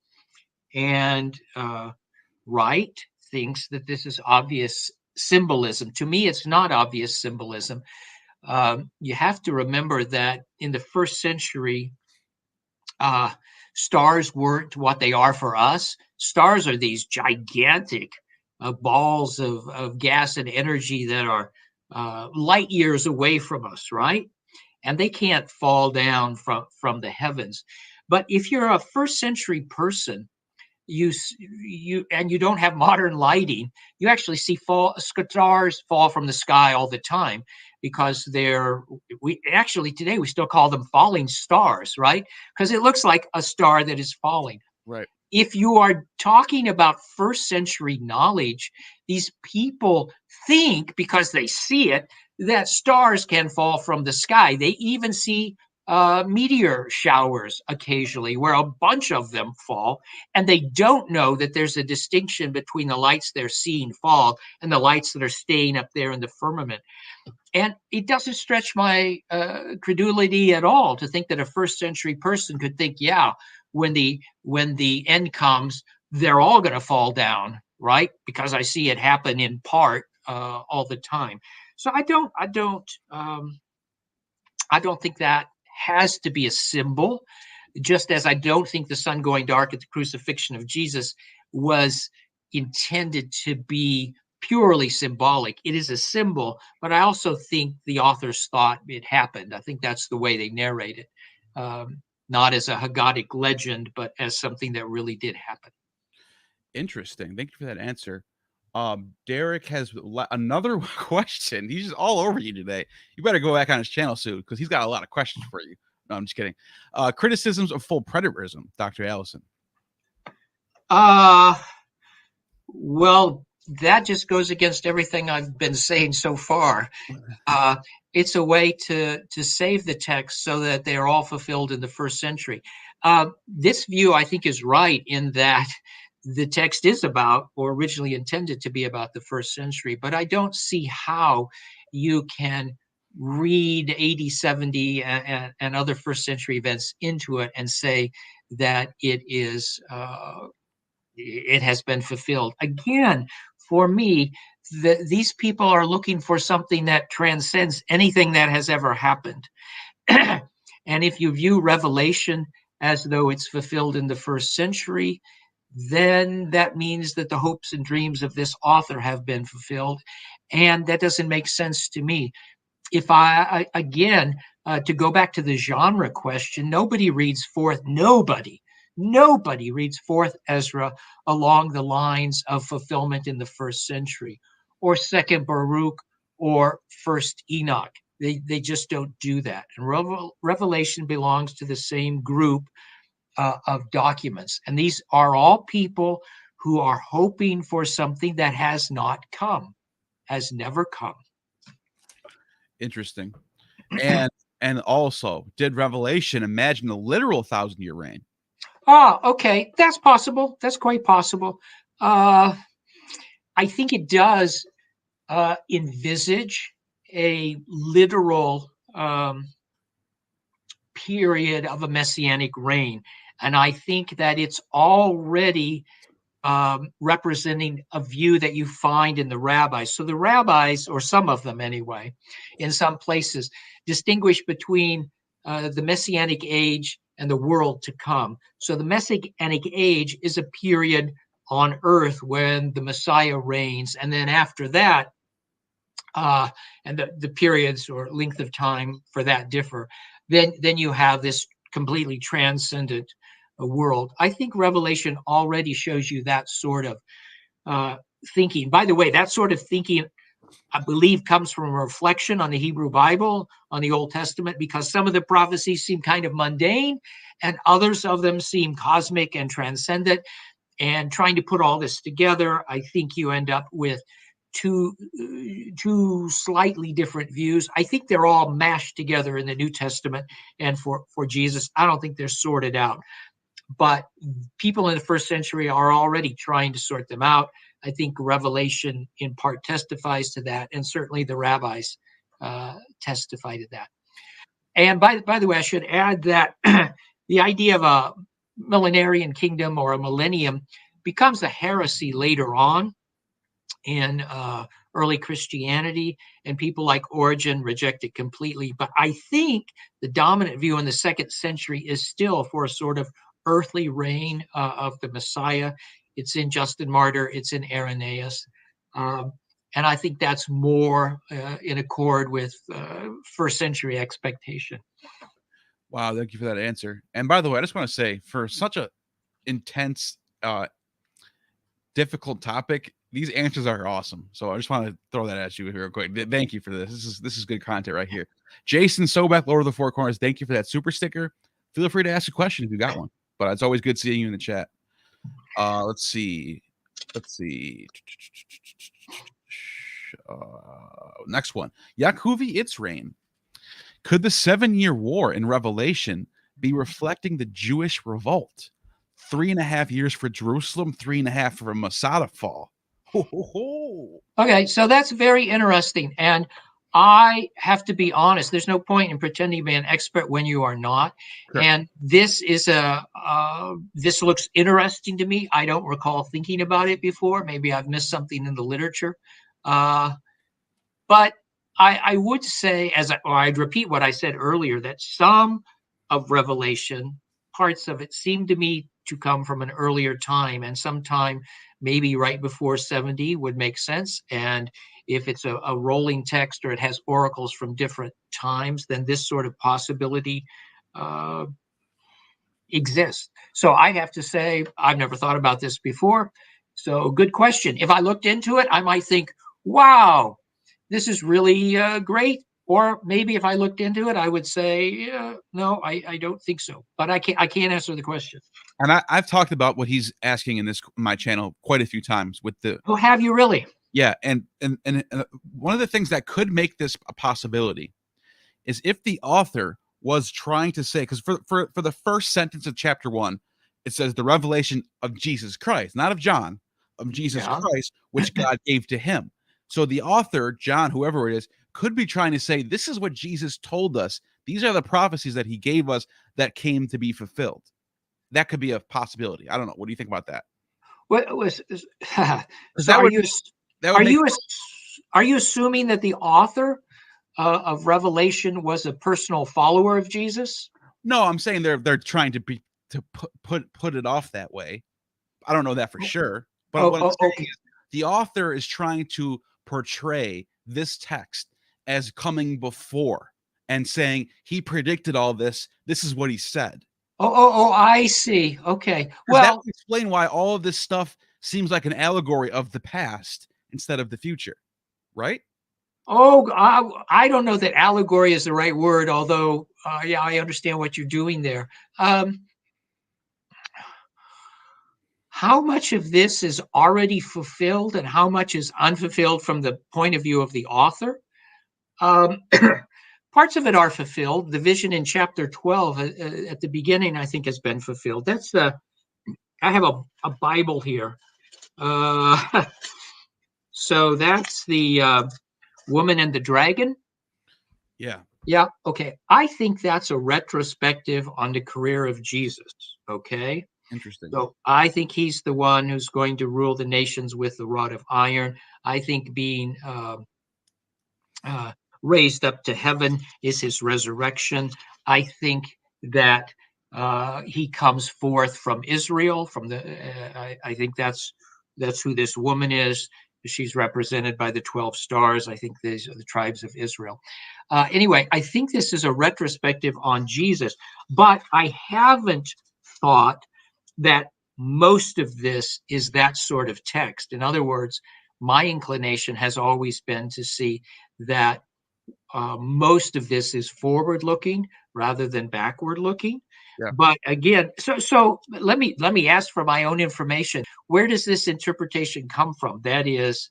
B: And Wright thinks that this is obvious symbolism. To me, it's not obvious symbolism. You have to remember that in the first century, stars weren't what they are for us. Stars are these gigantic balls of gas and energy that are light years away from us, right? And they can't fall down from the heavens. But if you're a first century person, you don't have modern lighting, you actually see stars fall from the sky all the time, because today we still call them falling stars, right? Because it looks like a star that is falling.
A: Right.
B: If you are talking about first century knowledge, these people think, because they see it, that stars can fall from the sky. They even see meteor showers occasionally where a bunch of them fall, and they don't know that there's a distinction between the lights they're seeing fall and the lights that are staying up there in the firmament. And it doesn't stretch my credulity at all to think that a first century person could think, yeah, when the end comes, they're all going to fall down, right? Because I see it happen in part all the time. So I don't think that has to be a symbol, just as I don't think the sun going dark at the crucifixion of Jesus was intended to be purely symbolic. It is a symbol, but I also think the authors thought it happened. I think that's the way they narrate it, not as a Haggadic legend, but as something that really did happen.
A: Interesting. Thank you for that answer. Derek has another question. He's just all over you today. You better go back on his channel soon because he's got a lot of questions for you. No, I'm just kidding. Criticisms of full preterism, Dr. Allison.
B: Well, that just goes against everything I've been saying so far. It's a way to save the text so that they are all fulfilled in the first century. This view, I think, is right in that the text is about, or originally intended to be about, the first century, but I don't see how you can read AD 70 and other first century events into it and say that it has been fulfilled. Again, for me, these people are looking for something that transcends anything that has ever happened. And if you view Revelation as though it's fulfilled in the first century, then that means that the hopes and dreams of this author have been fulfilled. And that doesn't make sense to me. If again, to go back to the genre question, nobody reads fourth Ezra along the lines of fulfillment in the first century, or second Baruch, or first Enoch. They just don't do that. And Revelation belongs to the same group of documents. And these are all people who are hoping for something that has not come, has never come.
A: Interesting. And also, did Revelation imagine a literal 1,000-year reign?
B: Okay. That's possible. That's quite possible. I think it does envisage a literal period of a messianic reign. And I think that it's already representing a view that you find in the rabbis. So the rabbis, or some of them anyway, in some places, distinguish between the messianic age and the world to come. So the messianic age is a period on earth when the Messiah reigns. And then after that, and the periods or length of time for that differ, then you have this completely transcendent world. I think Revelation already shows you that sort of thinking. By the way, that sort of thinking, I believe, comes from a reflection on the Hebrew Bible, on the Old Testament, because some of the prophecies seem kind of mundane and others of them seem cosmic and transcendent. And trying to put all this together, I think you end up with two slightly different views. I think they're all mashed together in the New Testament, and for Jesus, I don't think they're sorted out. But people in the first century are already trying to sort them out. I think Revelation in part testifies to that, and certainly the rabbis testify to that. And by the way, I should add that the idea of a millenarian kingdom or a millennium becomes a heresy later on in early Christianity, and people like Origen reject it completely. But I think the dominant view in the second century is still for a sort of earthly reign of the Messiah. It's in Justin Martyr, it's in Irenaeus. And I think that's more in accord with first century expectation.
A: Wow, thank you for that answer. And by the way, I just want to say, for such a intense, difficult topic, these answers are awesome. So I just want to throw that at you real quick. Thank you for this. This is good content right here. Jason Sobeth, Lord of the Four Corners, thank you for that super sticker. Feel free to ask a question if you got one. But it's always good seeing you in the chat. Let's see. Next one. Yakuvi Itzrain. Could the 7-year war in Revelation be reflecting the Jewish revolt? 3.5 years for Jerusalem, 3.5 for Masada fall. Ho, ho, ho.
B: Okay, so that's very interesting. And I have to be honest, there's no point in pretending to be an expert when you are not.
A: Sure.
B: And this is this looks interesting to me. I don't recall thinking about it before. Maybe I've missed something in the literature. But I would say, I'd repeat what I said earlier, that some of Revelation, parts of it seem to me to come from an earlier time, and sometime maybe right before 70 would make sense. And if it's a rolling text or it has oracles from different times, then this sort of possibility exists. So I have to say, I've never thought about this before. So good question. If I looked into it, I might think, wow, this is really great. Or maybe if I looked into it, I would say, no, I don't think so. But I can't answer the question.
A: And I've talked about what he's asking in my channel quite a few times with the.
B: Oh, have you really?
A: Yeah, and one of the things that could make this a possibility is if the author was trying to say, because for the first sentence of chapter 1, it says the revelation of Jesus Christ, not of John, of Jesus Christ, which God gave to him. So the author, John, whoever it is, could be trying to say, this is what Jesus told us. These are the prophecies that he gave us that came to be fulfilled. That could be a possibility. I don't know. What do you think about that?
B: What was?
A: So
B: are you assuming that the author of Revelation was a personal follower of Jesus?
A: No, I'm saying they're trying to put it off that way. I don't know that for sure, but what I'm saying is the author is trying to portray this text as coming before and saying he predicted all this. This is what he said.
B: I see. Okay. Well,
A: that would explain why all of this stuff seems like an allegory of the past instead of the future, right?
B: I don't know that allegory is the right word, although, yeah, I understand what you're doing there. How much of this is already fulfilled and how much is unfulfilled from the point of view of the author? Parts of it are fulfilled. The vision in chapter 12 at the beginning, I think, has been fulfilled. I have a Bible here. So that's the woman and the dragon.
A: Yeah.
B: Yeah. Okay. I think that's a retrospective on the career of Jesus. Okay.
A: Interesting.
B: So I think he's the one who's going to rule the nations with the rod of iron. I think being raised up to heaven is his resurrection. I think that he comes forth from Israel. I think that's who this woman is. She's represented by the 12 stars. I think these are the tribes of Israel. Anyway, I think this is a retrospective on Jesus, but I haven't thought that most of this is that sort of text. In other words, my inclination has always been to see that most of this is forward-looking rather than backward-looking.
A: Yeah.
B: But again, so let me ask for my own information. Where does this interpretation come from? That is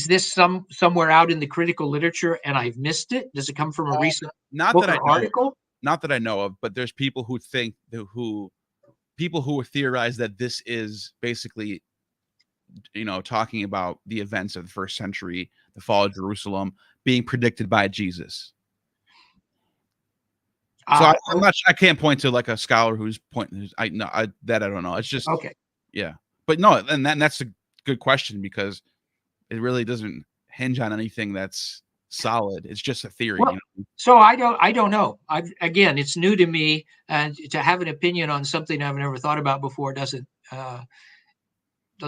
B: this somewhere out in the critical literature and I've missed it? Does it come from a recent book or article?
A: Not that I know of, but there's people who think people who theorize that this is basically, talking about the events of the first century, the fall of Jerusalem being predicted by Jesus. So I can't point to like a scholar who's pointing. I don't know. It's just
B: okay.
A: Yeah, but no, and that's a good question because it really doesn't hinge on anything that's solid. It's just a theory.
B: Well, so I don't know. Again, it's new to me, and to have an opinion on something I've never thought about before doesn't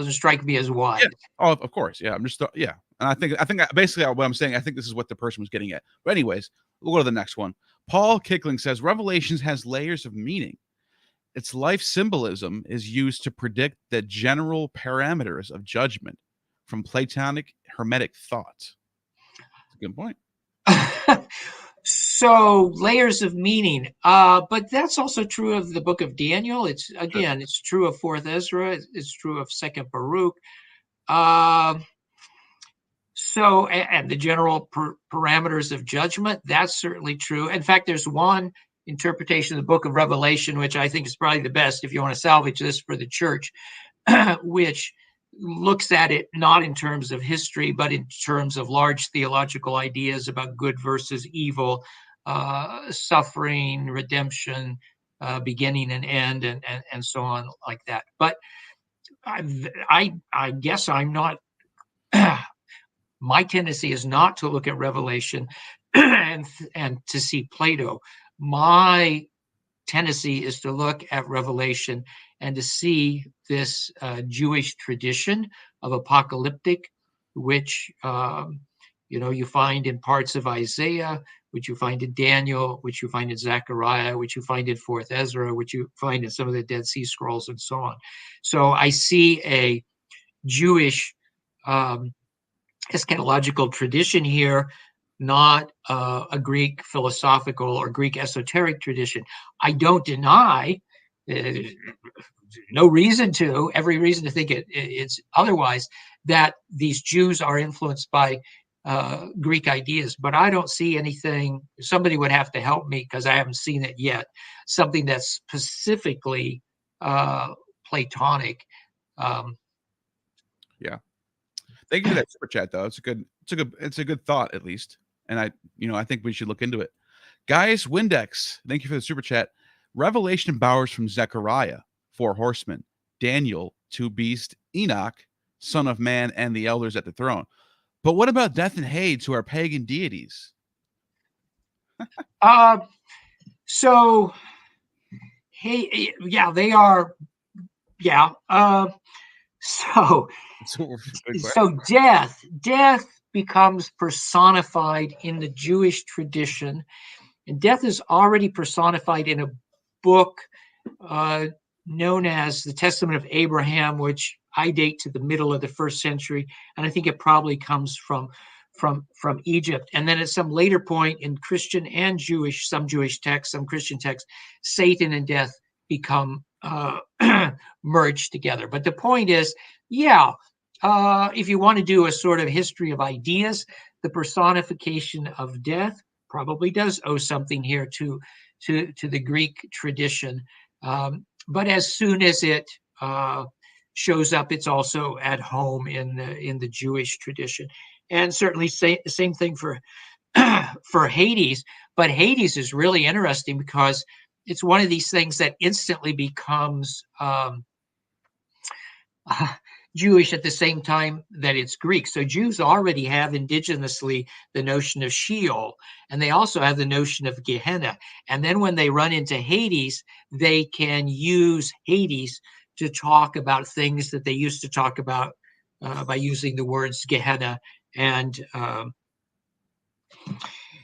B: strike me as wise.
A: Yeah. Oh, of course. Yeah, I'm just yeah, and I think basically what I'm saying, I think this is what the person was getting at. But anyways, we'll go to the next one. Paul Kickling says Revelations has layers of meaning. Its life symbolism is used to predict the general parameters of judgment from Platonic Hermetic thought. That's a good point.
B: So layers of meaning, but that's also true of the book of Daniel. It's true of 4th Ezra. It's true of 2nd Baruch. So, and the general parameters of judgment, that's certainly true. In fact, there's one interpretation of the book of Revelation, which I think is probably the best if you want to salvage this for the church, which looks at it not in terms of history, but in terms of large theological ideas about good versus evil, suffering, redemption, beginning and end, and so on like that. But I guess I'm not. My tendency is not to look at Revelation and to see Plato. My tendency is to look at Revelation and to see this Jewish tradition of apocalyptic, which you find in parts of Isaiah, which you find in Daniel, which you find in Zechariah, which you find in Fourth Ezra, which you find in some of the Dead Sea Scrolls, and so on. So I see a Jewish eschatological tradition here, not a Greek philosophical or Greek esoteric tradition. I don't deny, no reason to, every reason to think it's otherwise, that these Jews are influenced by Greek ideas, but I don't see anything. Somebody would have to help me because I haven't seen it yet. Something that's specifically Platonic.
A: Yeah. Thank you for that super chat, though. It's a good thought, at least. And I think we should look into it. Gaius Windex, thank you for the super chat. Revelation bowers from Zechariah, 4 horsemen, Daniel, 2 beasts, Enoch, son of man, and the elders at the throne. But what about Death and Hades, who are pagan deities?
B: So, hey, yeah, they are. Yeah. So death becomes personified in the Jewish tradition, and death is already personified in a book known as the Testament of Abraham, which I date to the middle of the 1st century, and I think it probably comes from Egypt. And then at some later point in Christian and Jewish, some Jewish texts, some Christian texts, Satan and death become merged together. But the point is, if you want to do a sort of history of ideas, the personification of death probably does owe something here to the Greek tradition. But as soon as it shows up, it's also at home in the Jewish tradition. And certainly the same thing for for Hades. But Hades is really interesting because it's one of these things that instantly becomes Jewish at the same time that it's Greek. So Jews already have indigenously the notion of Sheol, and they also have the notion of Gehenna. And then when they run into Hades, they can use Hades to talk about things that they used to talk about by using the words Gehenna and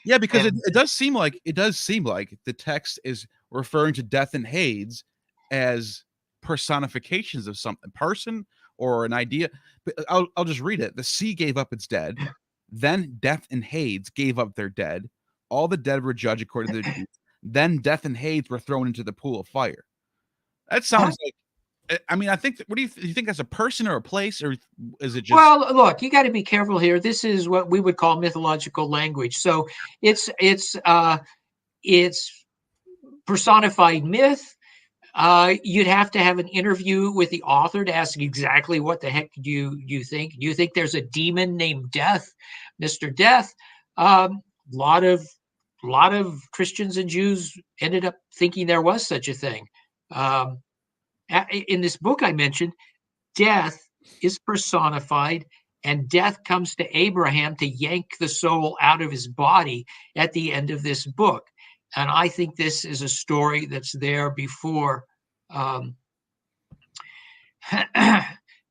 A: because it does seem like the text is referring to death and Hades as personifications of something, person or an idea. But I'll just read it. The sea gave up its dead, then death and Hades gave up their dead. All the dead were judged according to their deeds. Then death and Hades were thrown into the pool of fire. That sounds like. I mean, I think. What do you think? That's a person or a place, or is it just?
B: Well, look, you got to be careful here. This is what we would call mythological language. So it's personified myth. You'd have to have an interview with the author to ask exactly what the heck do you think. Do you think there's a demon named Death, Mr. Death? A lot of Christians and Jews ended up thinking there was such a thing. In this book I mentioned, death is personified, and death comes to Abraham to yank the soul out of his body at the end of this book. And I think this is a story that's there before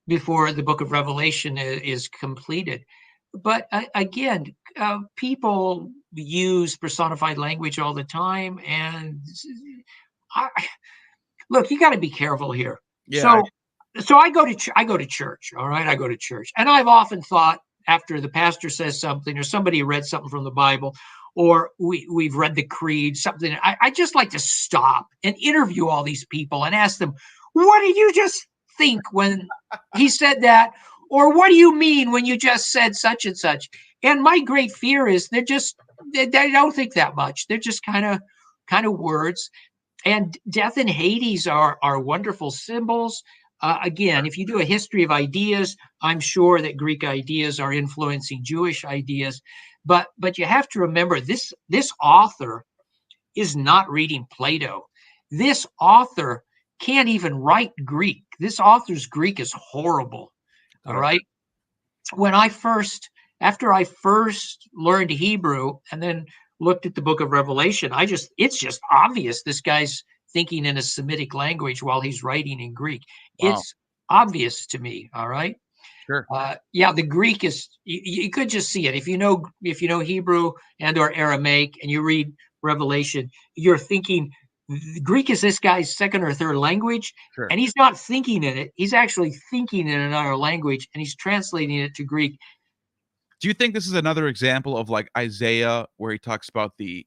B: before the book of Revelation is completed. But again, people use personified language all the time, and look, you got to be careful here.
A: Yeah.
B: So I go to church. All right, I go to church, and I've often thought after the pastor says something, or somebody read something from the Bible, or we've read the creed, something, I just like to stop and interview all these people and ask them, what did you just think when he said that? Or what do you mean when you just said such and such? And my great fear is they don't think that much. They're just kind of words. And death and Hades are wonderful symbols. Again, if you do a history of ideas, I'm sure that Greek ideas are influencing Jewish ideas. But you have to remember this author is not reading Plato. This author can't even write Greek. This author's Greek is horrible. All right. After I first learned Hebrew and then looked at the book of Revelation, it's just obvious this guy's thinking in a Semitic language while he's writing in Greek.
A: Wow.
B: It's obvious to me. All right.
A: Sure.
B: The Greek is, you could just see it. If you know Hebrew and or Aramaic and you read Revelation, you're thinking Greek is this guy's second or third language. Sure. And he's not thinking in it. He's actually thinking in another language and he's translating it to Greek.
A: Do you think this is another example of like Isaiah, where he talks about the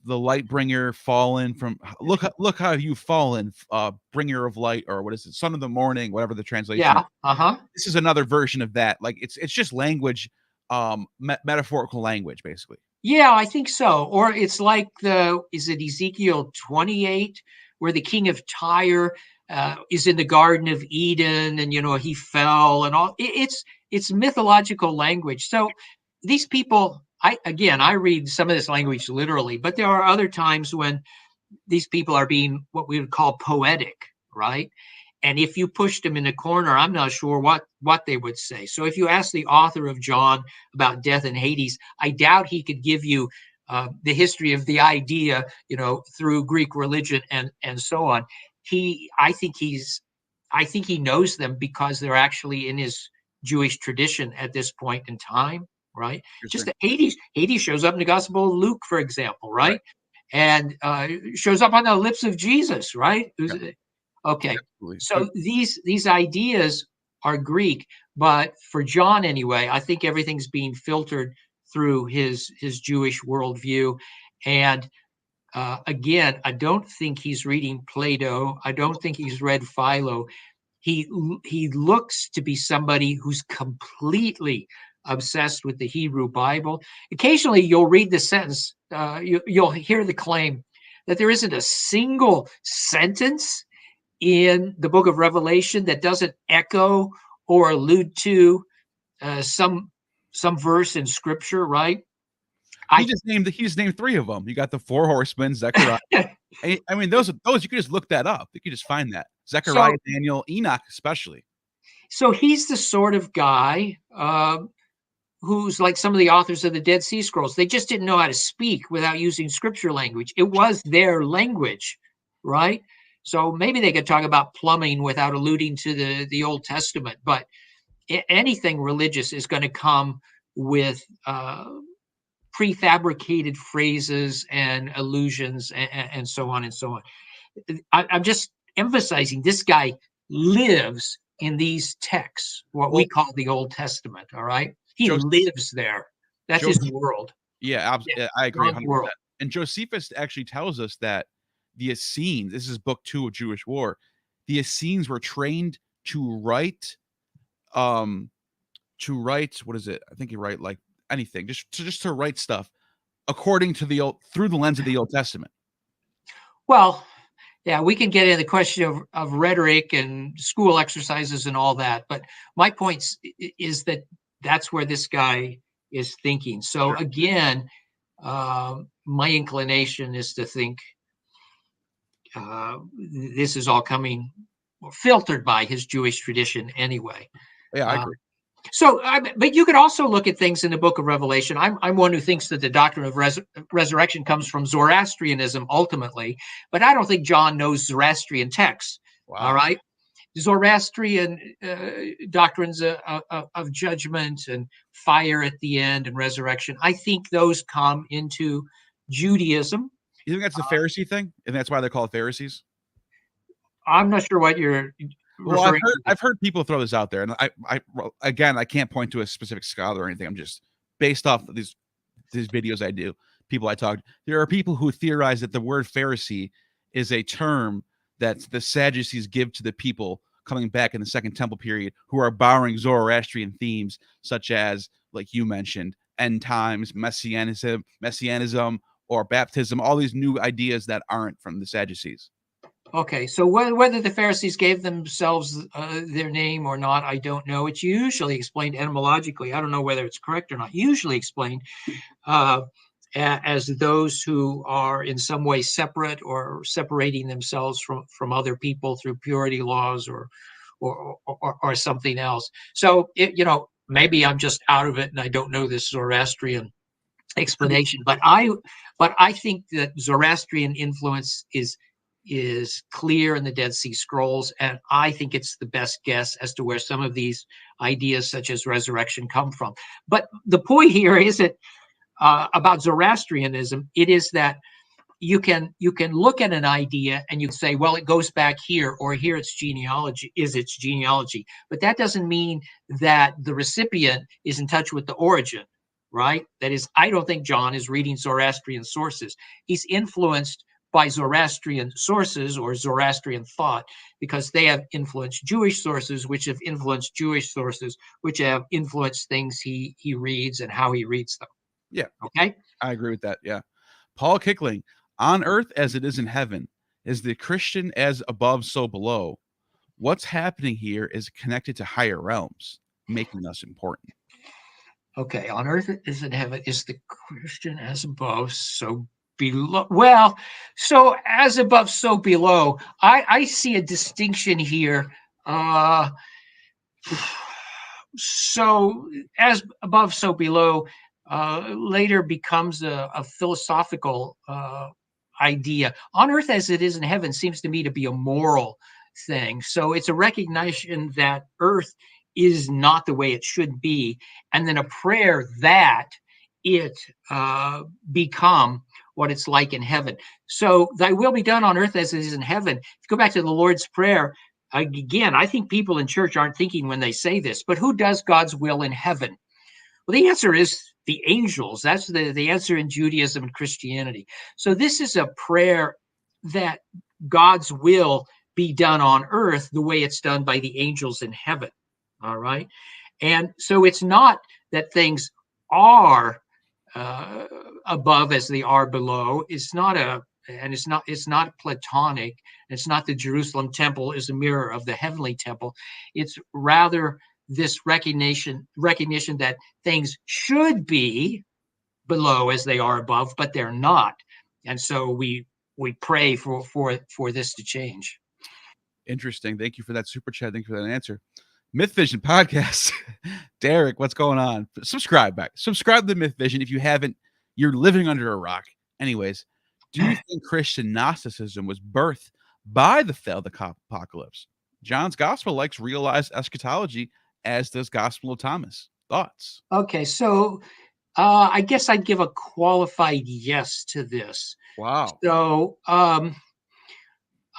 A: light bringer fallen from, look how you've fallen, bringer of light, or what is it, son of the morning, whatever the translation.
B: Yeah.
A: This is another version of that. Like it's just language, metaphorical language, basically.
B: Yeah, I think so. Or it's like is it Ezekiel 28, where the king of Tyre is in the Garden of Eden, and he fell and all. It's mythological language. So these people, I read some of this language literally, but there are other times when these people are being what we would call poetic, right? And if you pushed them in a corner, I'm not sure what they would say. So if you ask the author of John about death and Hades, I doubt he could give you the history of the idea, through Greek religion and so on. I think he knows them because they're actually in his Jewish tradition at this point in time, right? Just that Hades shows up in the Gospel of Luke, for example, right? And shows up on the lips of Jesus, right? Yeah. Okay, absolutely. So these ideas are Greek, but for John anyway, I think everything's being filtered through his Jewish worldview. And again, I don't think he's reading Plato. I don't think he's read Philo. He looks to be somebody who's completely obsessed with the Hebrew Bible. Occasionally, you'll read the sentence, you'll hear the claim that there isn't a single sentence in the book of Revelation that doesn't echo or allude to some verse in Scripture, right?
A: He just named three of them. You got the four horsemen, Zechariah. I mean, those you could just look that up. You could just find that. Zechariah, Daniel, Enoch, especially.
B: So he's the sort of guy who's like some of the authors of the Dead Sea Scrolls. They just didn't know how to speak without using Scripture language. It was their language, right? So maybe they could talk about plumbing without alluding to the Old Testament. But anything religious is going to come with prefabricated phrases and allusions and so on and so on. I'm just emphasizing this guy lives in these texts, what we call the Old Testament. All right. He lives there. That's his world.
A: Yeah, I agree 100%. And Josephus actually tells us that the Essenes, this is book 2 of Jewish War, the Essenes were trained to write, what is it? I think you write like anything, just to write stuff according to through the lens of the Old Testament. Well,
B: yeah, we can get into the question of rhetoric and school exercises and all that. But my point is that that's where this guy is thinking. So again, my inclination is to think this is all coming filtered by his Jewish tradition anyway.
A: Yeah, I agree.
B: But you could also look at things in the book of Revelation. I'm one who thinks that the doctrine of resurrection comes from Zoroastrianism ultimately, but I don't think John knows Zoroastrian texts. Wow. All right. Zoroastrian doctrines of judgment and fire at the end and resurrection, I think those come into Judaism.
A: You think that's the Pharisee thing? And that's why they're called Pharisees?
B: I'm not sure what you're...
A: Well, I've heard people throw this out there, and I can't point to a specific scholar or anything. I'm just based off of these videos I do. People I talk. There are people who theorize that the word Pharisee is a term that the Sadducees give to the people coming back in the Second Temple period who are borrowing Zoroastrian themes, such as, like you mentioned, end times, messianism, or baptism, all these new ideas that aren't from the Sadducees.
B: Okay, so whether the Pharisees gave themselves their name or not, I don't know. It's usually explained etymologically. I don't know whether it's correct or not. Usually explained as those who are in some way separate or separating themselves from other people through purity laws or something else. So maybe I'm just out of it and I don't know this Zoroastrian explanation, but I think that Zoroastrian influence is clear in the Dead Sea Scrolls, and I think it's the best guess as to where some of these ideas such as resurrection come from. But the point here isn't about Zoroastrianism. It is that you can look at an idea and you can say, well, it goes back here, or here its genealogy. But that doesn't mean that the recipient is in touch with the origin, right? That is, I don't think John is reading Zoroastrian sources. He's influenced by Zoroastrian sources or Zoroastrian thought, because they have influenced Jewish sources, which have influenced Jewish sources, which have influenced things he reads and how he reads them.
A: Yeah.
B: Okay.
A: I agree with that. Yeah. Paul Kickling, on earth as it is in heaven, is the Christian as above, so below. What's happening here is connected to higher realms, making us important.
B: Okay. On earth as in heaven, is the Christian as above, so below. Well, so as above, so below. I see a distinction here. So as above, so below later becomes a philosophical idea. On earth as it is in heaven seems to me to be a moral thing. So it's a recognition that earth is not the way it should be, and then a prayer that it become what it's like in heaven. So thy will be done on earth as it is in heaven. If you go back to the Lord's Prayer, again, I think people in church aren't thinking when they say this, but who does God's will in heaven? Well, the answer is the angels. That's the answer in Judaism and Christianity. So this is a prayer that God's will be done on earth the way it's done by the angels in heaven. All right. And so it's not that things are above as they are below. It's not Platonic. It's not the Jerusalem temple is a mirror of the heavenly temple. It's rather this recognition that things should be below as they are above, but they're not. And so we pray for this to change.
A: Interesting. Thank you for that super chat. Thank you for that answer. Myth Vision podcast. Derek, what's going on? Subscribe to the Myth Vision. If you haven't, you're living under a rock. Anyways, do you think Christian Gnosticism was birthed by the failed apocalypse? John's gospel likes realized eschatology, as does Gospel of Thomas. Thoughts?
B: Okay, so I guess I'd give a qualified yes to this.
A: Wow.
B: So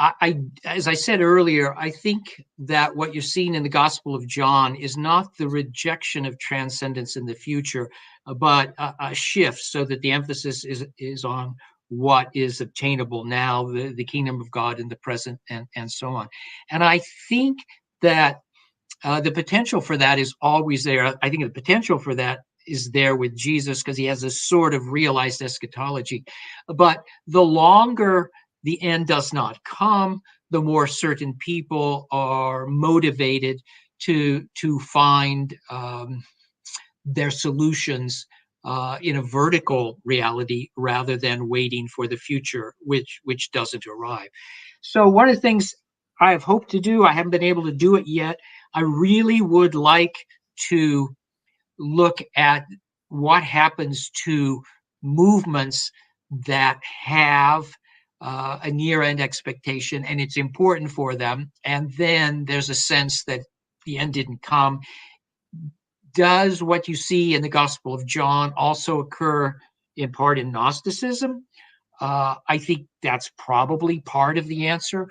B: I, as I said earlier, I think that what you're seeing in the Gospel of John is not the rejection of transcendence in the future, but a shift so that the emphasis is on what is obtainable now, the kingdom of God in the present, and so on. And I think that the potential for that is always there. I think the potential for that is there with Jesus because he has a sort of realized eschatology. But the longer the end does not come, the more certain people are motivated to find their solutions in a vertical reality rather than waiting for the future, which doesn't arrive. So one of the things I have hoped to do, I haven't been able to do it yet. I really would like to look at what happens to movements that have a near-end expectation, and it's important for them. And then there's a sense that the end didn't come. Does what you see in the Gospel of John also occur in part in Gnosticism? I think that's probably part of the answer.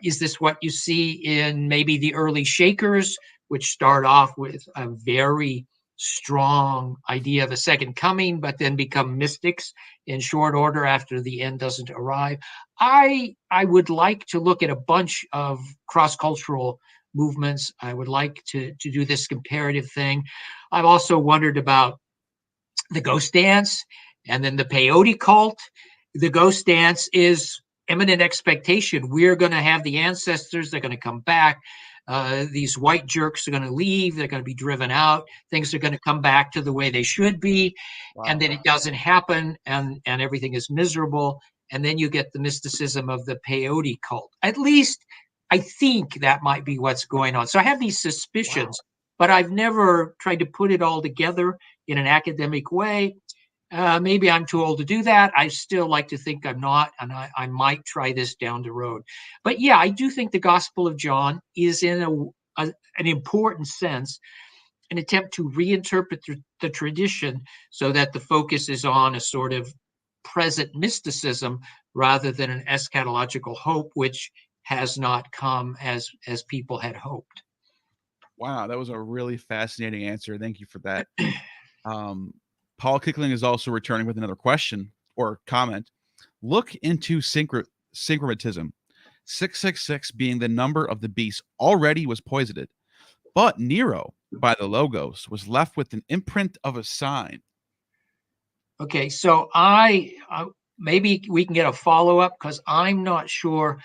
B: Is this what you see in maybe the early Shakers, which start off with a very strong idea of a second coming, but then become mystics in short order after the end doesn't arrive. I would like to look at a bunch of cross-cultural movements. I would like to do this comparative thing. I've also wondered about the ghost dance and then the peyote cult. The ghost dance is imminent expectation. We're going to have the ancestors. They're going to come back. These white jerks are going to leave. They're going to be driven out. Things are going to come back to the way they should be. Wow. And then it doesn't happen, and everything is miserable. And then you get the mysticism of the peyote cult. At least I think that might be what's going on. So I have these suspicions, but I've never tried to put it all together in an academic way. Maybe I'm too old to do that. I still like to think I'm not, and I might try this down the road. But yeah, I do think the Gospel of John is in an important sense an attempt to reinterpret the tradition so that the focus is on a sort of present mysticism rather than an eschatological hope, which has not come as people had hoped.
A: Wow, that was a really fascinating answer. Thank you for that. Paul Kickling is also returning with another question or comment. Look into syncretism. 666 being the number of the beast already was poisoned, but Nero, by the Logos, was left with an imprint of a sign.
B: Okay, so maybe we can get a follow-up because I'm not sure.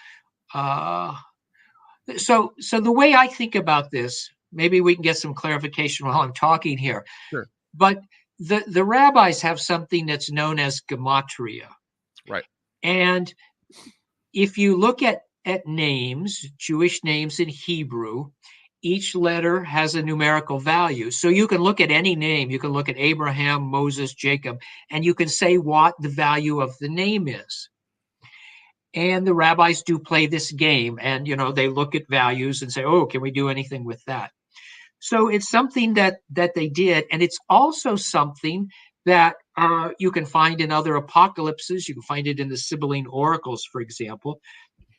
B: So the way I think about this, maybe we can get some clarification while I'm talking here.
A: Sure.
B: But the rabbis have something that's known as gematria.
A: Right.
B: And if you look at names, Jewish names in Hebrew, each letter has a numerical value. So you can look at any name. You can look at Abraham, Moses, Jacob, and you can say what the value of the name is. And the rabbis do play this game. And, they look at values and say, oh, can we do anything with that? So it's something that they did. And it's also something that you can find in other apocalypses. You can find it in the Sibylline oracles, for example.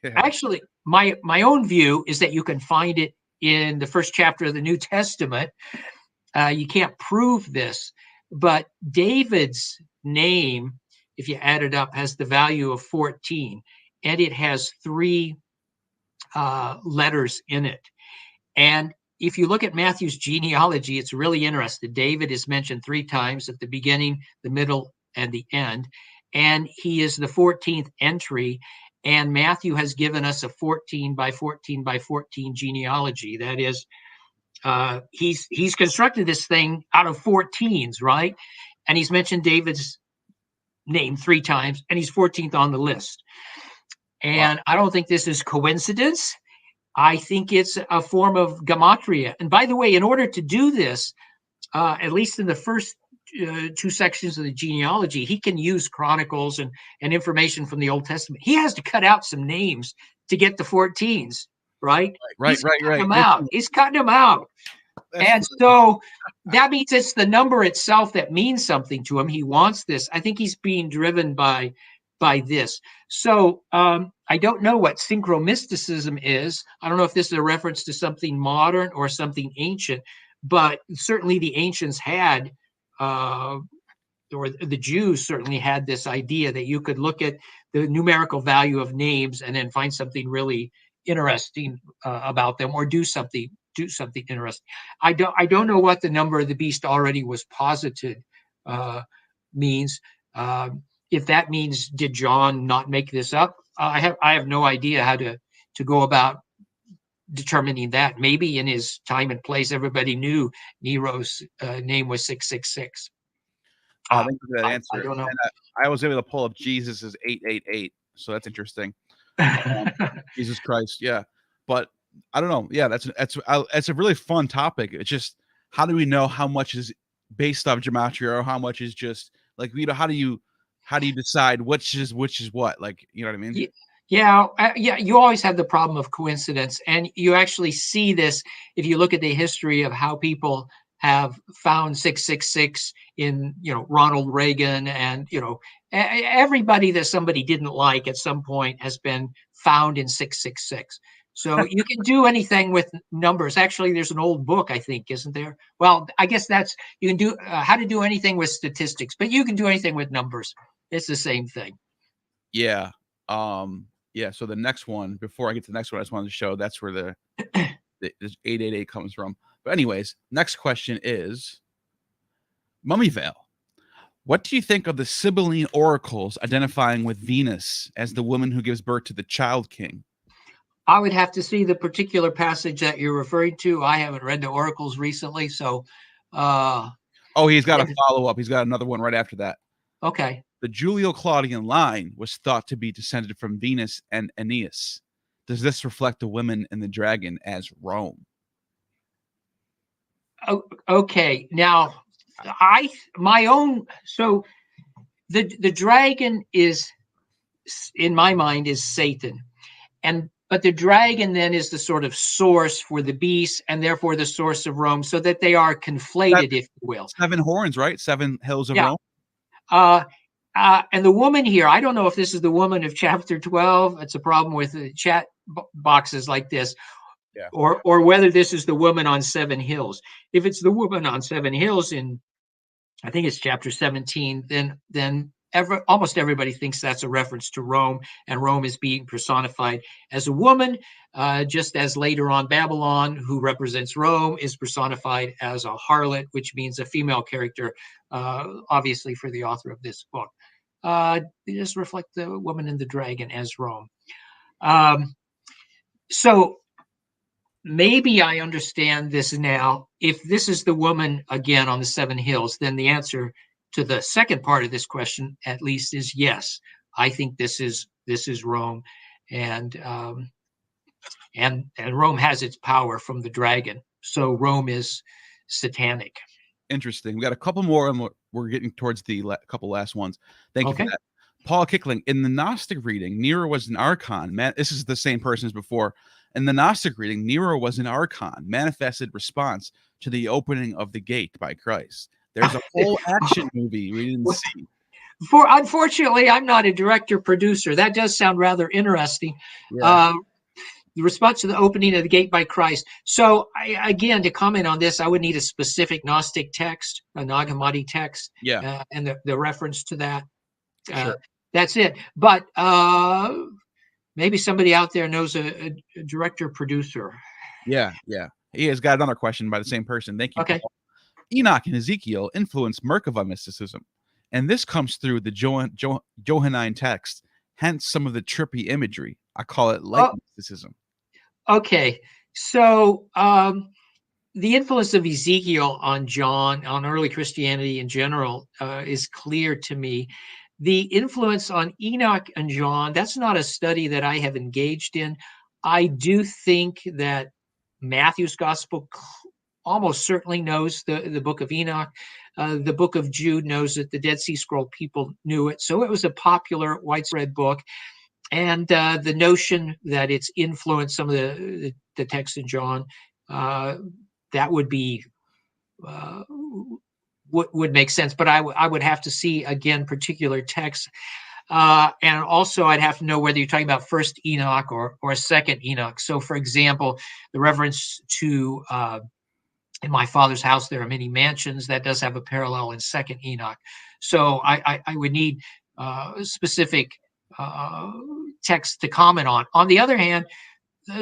B: Yeah. Actually, my own view is that you can find it in the first chapter of the New Testament. You can't prove this, but David's name, if you add it up, has the value of 14, and it has 3 letters in it. And if you look at Matthew's genealogy, it's really interesting. David is mentioned 3 times at the beginning, the middle, and the end, and he is the 14th entry. And Matthew has given us a 14 by 14 by 14 genealogy. That is, he's constructed this thing out of 14s, right? And he's mentioned David's name 3 times, and he's 14th on the list. And wow. I don't think this is coincidence. I think it's a form of gematria. And by the way, in order to do this, at least in the first 2 sections of the genealogy, he can use chronicles and information from the Old Testament. He has to cut out some names to get the 14s, right?
A: Right.
B: He's cutting them out. And so that means it's the number itself that means something to him. He wants this. I think he's being driven by this. So I don't know what synchromysticism is. I don't know if this is a reference to something modern or something ancient, but certainly the ancients had, or the Jews certainly had this idea that you could look at the numerical value of names and then find something really interesting about them, or do something interesting. I don't know what the number of the beast already was posited means. If that means, did John not make this up? I have no idea how to go about determining that. Maybe in his time and place, everybody knew Nero's name was 666.
A: Thank you for that answer.
B: I don't know.
A: And I was able to pull up Jesus as 888, so that's interesting. Jesus Christ, yeah. But I don't know. Yeah, that's a really fun topic. It's just, how do we know how much is based off gematria or how much is just like, how do you decide which is what? Like, you know what I mean?
B: Yeah. You always have the problem of coincidence, and you actually see this if you look at the history of how people have found 666 in, Ronald Reagan, and, everybody that somebody didn't like at some point has been found in 666. So you can do anything with numbers. Actually, there's an old book, I think, isn't there? Well, I guess you can do how to do anything with statistics, but you can do anything with numbers. It's the same thing.
A: Yeah. Yeah. So the next one, before I get to the next one, I just wanted to show that's where the 888 comes from. But anyways, next question is Mummy Vale. What do you think of the Sibylline oracles identifying with Venus as the woman who gives birth to the child king?
B: I would have to see the particular passage that you're referring to. I haven't read the oracles recently, so.
A: He's got a follow-up. He's got another one right after that.
B: Okay.
A: The Julio-Claudian line was thought to be descended from Venus and Aeneas. Does this reflect the women and the dragon as Rome?
B: Okay. Now, so the dragon is, in my mind, is Satan, but the dragon then is the sort of source for the beast and therefore the source of Rome, so that they are conflated, if you will.
A: 7 horns, right? 7 hills of
B: Yeah.
A: Rome.
B: And the woman here, I don't know if this is the woman of chapter 12. It's a problem with the chat boxes like this.
A: Yeah.
B: Or whether this is the woman on 7 hills. If it's the woman on 7 hills in, I think it's chapter 17, then almost everybody thinks that's a reference to Rome, and Rome is being personified as a woman, just as later on Babylon, who represents Rome, is personified as a harlot, which means a female character, obviously for the author of this book. They just reflect the woman and the dragon as Rome. So maybe I understand this now. If this is the woman again on the 7 hills, then the answer to the second part of this question, at least, is yes. I think this is Rome, and Rome has its power from the dragon. So Rome is satanic.
A: Interesting. We got a couple more, and we're getting towards the couple last ones. Thank you for that. Paul Kickling, in the Gnostic reading, Nero was an archon. This is the same person as before. In the Gnostic reading, Nero was an archon, manifested response to the opening of the gate by Christ. There's a whole action movie we didn't see.
B: Unfortunately, I'm not a director producer. That does sound rather interesting. Yeah. The response to the opening of the gate by Christ. So again, to comment on this, I would need a specific Gnostic text, a Nag Hammadi text, and the reference to that.
A: Sure.
B: That's it. But maybe somebody out there knows a director producer.
A: Yeah. He has got another question by the same person. Thank you.
B: Okay.
A: Paul. Enoch and Ezekiel influenced Merkava mysticism, and this comes through the Johannine text, hence some of the trippy imagery. I call it light mysticism.
B: Okay, so the influence of Ezekiel on John, on early Christianity in general, is clear to me. The influence on Enoch and John, that's not a study that I have engaged in. I do think that Matthew's gospel almost certainly knows the book of Enoch. The book of Jude knows it. The Dead Sea Scroll people knew it. So it was a popular, widespread book. And the notion that it's influenced some of the text in John, that would be would make sense. But I would have to see, again, particular texts. And also I'd have to know whether you're talking about first Enoch or second Enoch. So, for example, the reference to in my Father's house there are many mansions, that does have a parallel in second Enoch. So I would need specific text to comment on. On the other hand,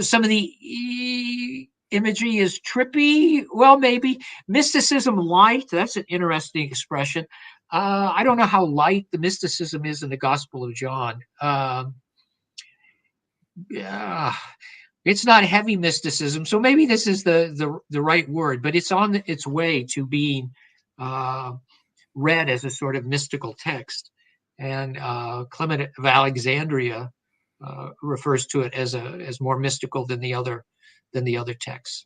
B: some of the imagery is trippy. Well, maybe mysticism light. That's an interesting expression. I don't know how light the mysticism is in the Gospel of John. It's not heavy mysticism, so maybe this is the right word, but it's on its way to being read as a sort of mystical text. And Clement of Alexandria refers to it as more mystical than the other texts.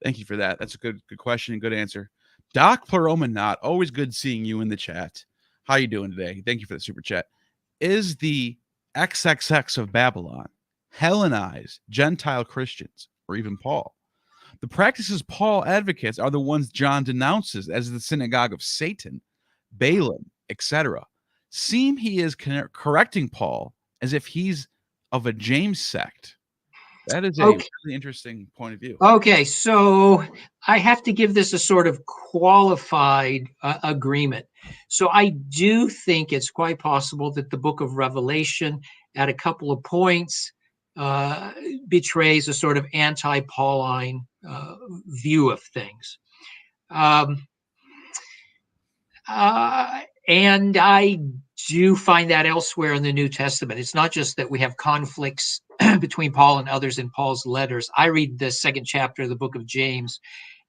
A: Thank you for that. That's a good question and good answer. Doc Ploromanot, always good seeing you in the chat. How you doing today? Thank you for the super chat. Is the XXX of Babylon Hellenized Gentile Christians, or even Paul? The practices Paul advocates are the ones John denounces as the synagogue of Satan, Balaam, etc. Seem he is correcting Paul as if he's of a James sect, That is a
B: Okay.
A: really interesting point of view.
B: Okay, so I have to give this a sort of qualified agreement. So I do think it's quite possible that the book of Revelation, at a couple of points, betrays a sort of anti-Pauline view of things. And I do find that elsewhere in the New Testament. It's not just that we have conflicts between Paul and others in Paul's letters. I read the second chapter of the book of James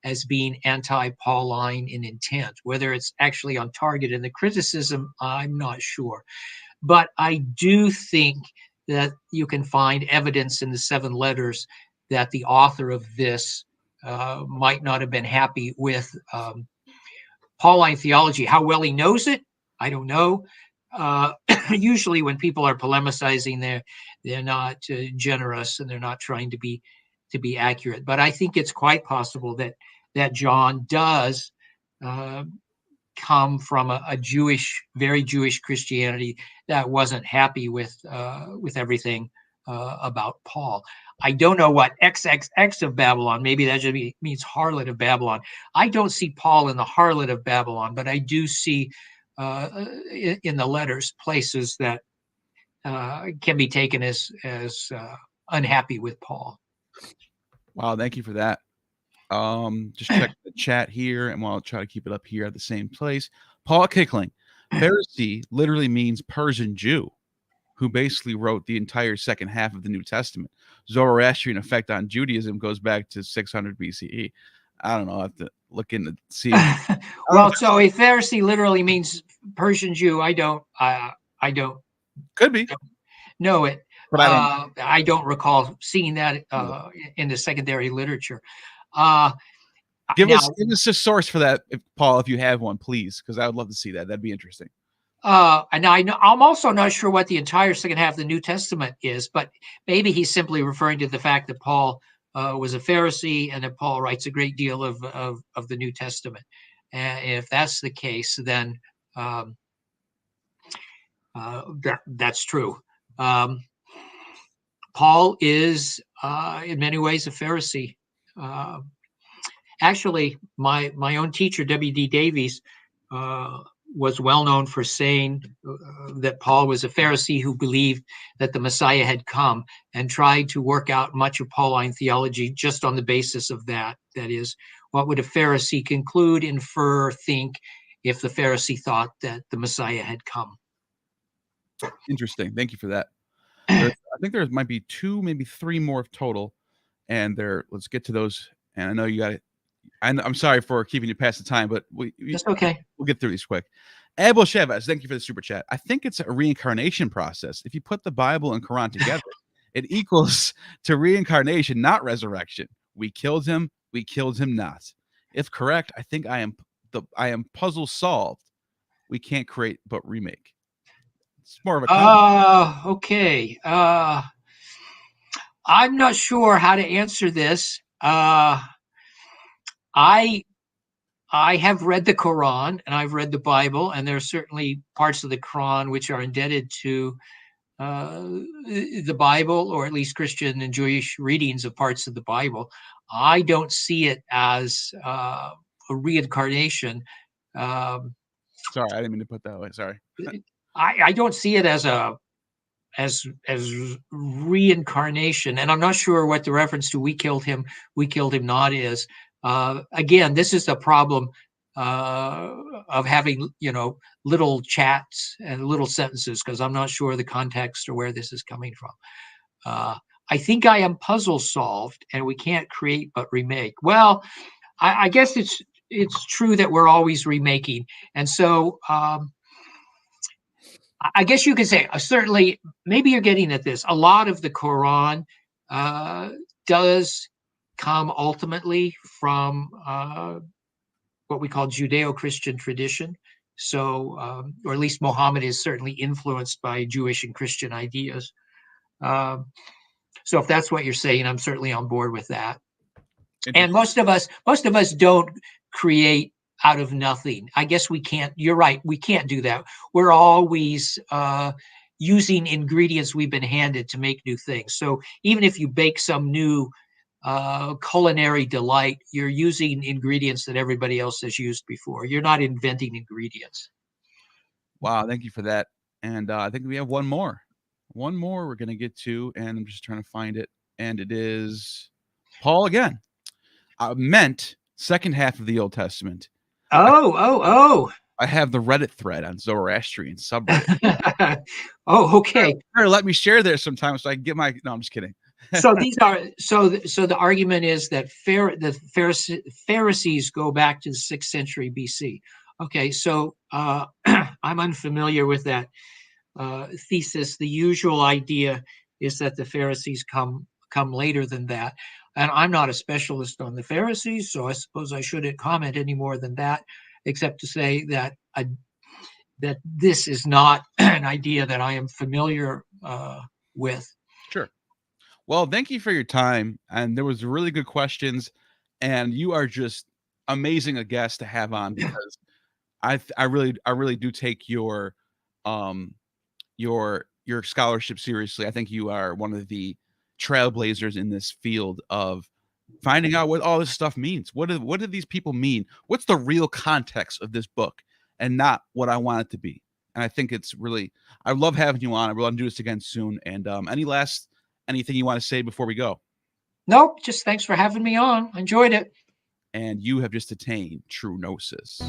B: as being anti-Pauline in intent. Whether it's actually on target in the criticism, I'm not sure. But I do think that you can find evidence in the 7 letters that the author of this might not have been happy with Pauline theology. How well he knows it, I don't know. Usually when people are polemicizing, they're not generous, and they're not trying to be accurate. But I think it's quite possible that John does come from a very Jewish Christianity that wasn't happy with everything about Paul. I don't know what XXX of Babylon, maybe that just means harlot of Babylon. I don't see Paul in the harlot of Babylon, but I do see in the letters places that can be taken as unhappy with Paul.
A: Wow, thank you for that. Just check the chat here, and I'll try to keep it up here at the same place. Paul Kickling, Pharisee literally means Persian Jew, who basically wrote the entire second half of the New Testament. Zoroastrian effect on Judaism goes back to 600 BCE. I don't know. I have to look into see.
B: Well, so a Pharisee literally means Persian Jew. I don't.
A: Could be.
B: Know it.
A: But
B: I don't recall seeing that in the secondary literature.
A: Give us a source for that, Paul, if you have one, please, because I would love to see that. That'd be interesting.
B: And I'm also not sure what the entire second half of the New Testament is, but maybe he's simply referring to the fact that Paul was a Pharisee, and that Paul writes a great deal of the New Testament. And if that's the case, then that's true. Paul is in many ways a Pharisee. Actually, my own teacher, W.D. Davies, was well known for saying that Paul was a Pharisee who believed that the Messiah had come, and tried to work out much of Pauline theology just on the basis of that. That is, what would a Pharisee conclude, infer, think, if the Pharisee thought that the Messiah had come?
A: Interesting. Thank you for that. I think there might be 2, maybe 3 more total, and let's get to those. And I know you got it. I'm sorry for keeping you past the time, but
B: That's okay.
A: We'll get through these quick. Abel Chavez, thank you for the super chat. I think it's a reincarnation process. If you put the Bible and Quran together, it equals to reincarnation, not resurrection. We killed him not. If correct, I think I am puzzle solved. We can't create but remake. It's more of a comment.
B: Okay. I'm not sure how to answer this. I have read the Quran, and I've read the Bible, and there are certainly parts of the Quran which are indebted to the Bible, or at least Christian and Jewish readings of parts of the Bible. I don't see it as a reincarnation.
A: Sorry, I didn't mean to put that way. Sorry.
B: I don't see it as reincarnation, and I'm not sure what the reference to we killed him not is. Again, this is the problem of having little chats and little sentences, because I'm not sure the context or where this is coming from. I think I am puzzle solved, and we can't create but remake. Well, I guess it's true that we're always remaking, and so I guess you could say, certainly, maybe you're getting at this. A lot of the Quran does come ultimately from what we call Judeo-Christian tradition. So, or at least Muhammad is certainly influenced by Jewish and Christian ideas. So if that's what you're saying, I'm certainly on board with that. And most of us don't create out of nothing. I guess we can't. You're right. We can't do that. We're always using ingredients we've been handed to make new things. So even if you bake some new culinary delight, you're using ingredients that everybody else has used before. You're not inventing ingredients.
A: Wow, thank you for that. And I think we have one more we're going to get to, and I'm just trying to find it. And it is Paul again. Meant second half of the Old Testament. I have the Reddit thread on Zoroastrian subreddit.
B: Okay.
A: Let me share there sometime so I can get my. No, I'm just kidding.
B: So these are so the argument is that the Pharisees go back to the 6th century BC. Okay, so I'm unfamiliar with that thesis. The usual idea is that the Pharisees come later than that, and I'm not a specialist on the Pharisees, so I suppose I shouldn't comment any more than that, except to say that that this is not an idea that I am familiar with.
A: Sure. Well, thank you for your time, and there was really good questions, and you are just amazing a guest to have on, because I really do take your scholarship seriously. I think you are one of the trailblazers in this field of finding out what all this stuff means. What do these people mean? What's the real context of this book, and not what I want it to be? And I think it's really, I love having you on. I want to do this again soon. And anything you want to say before we go?
B: Nope, just thanks for having me on. I enjoyed it.
A: And you have just attained true gnosis.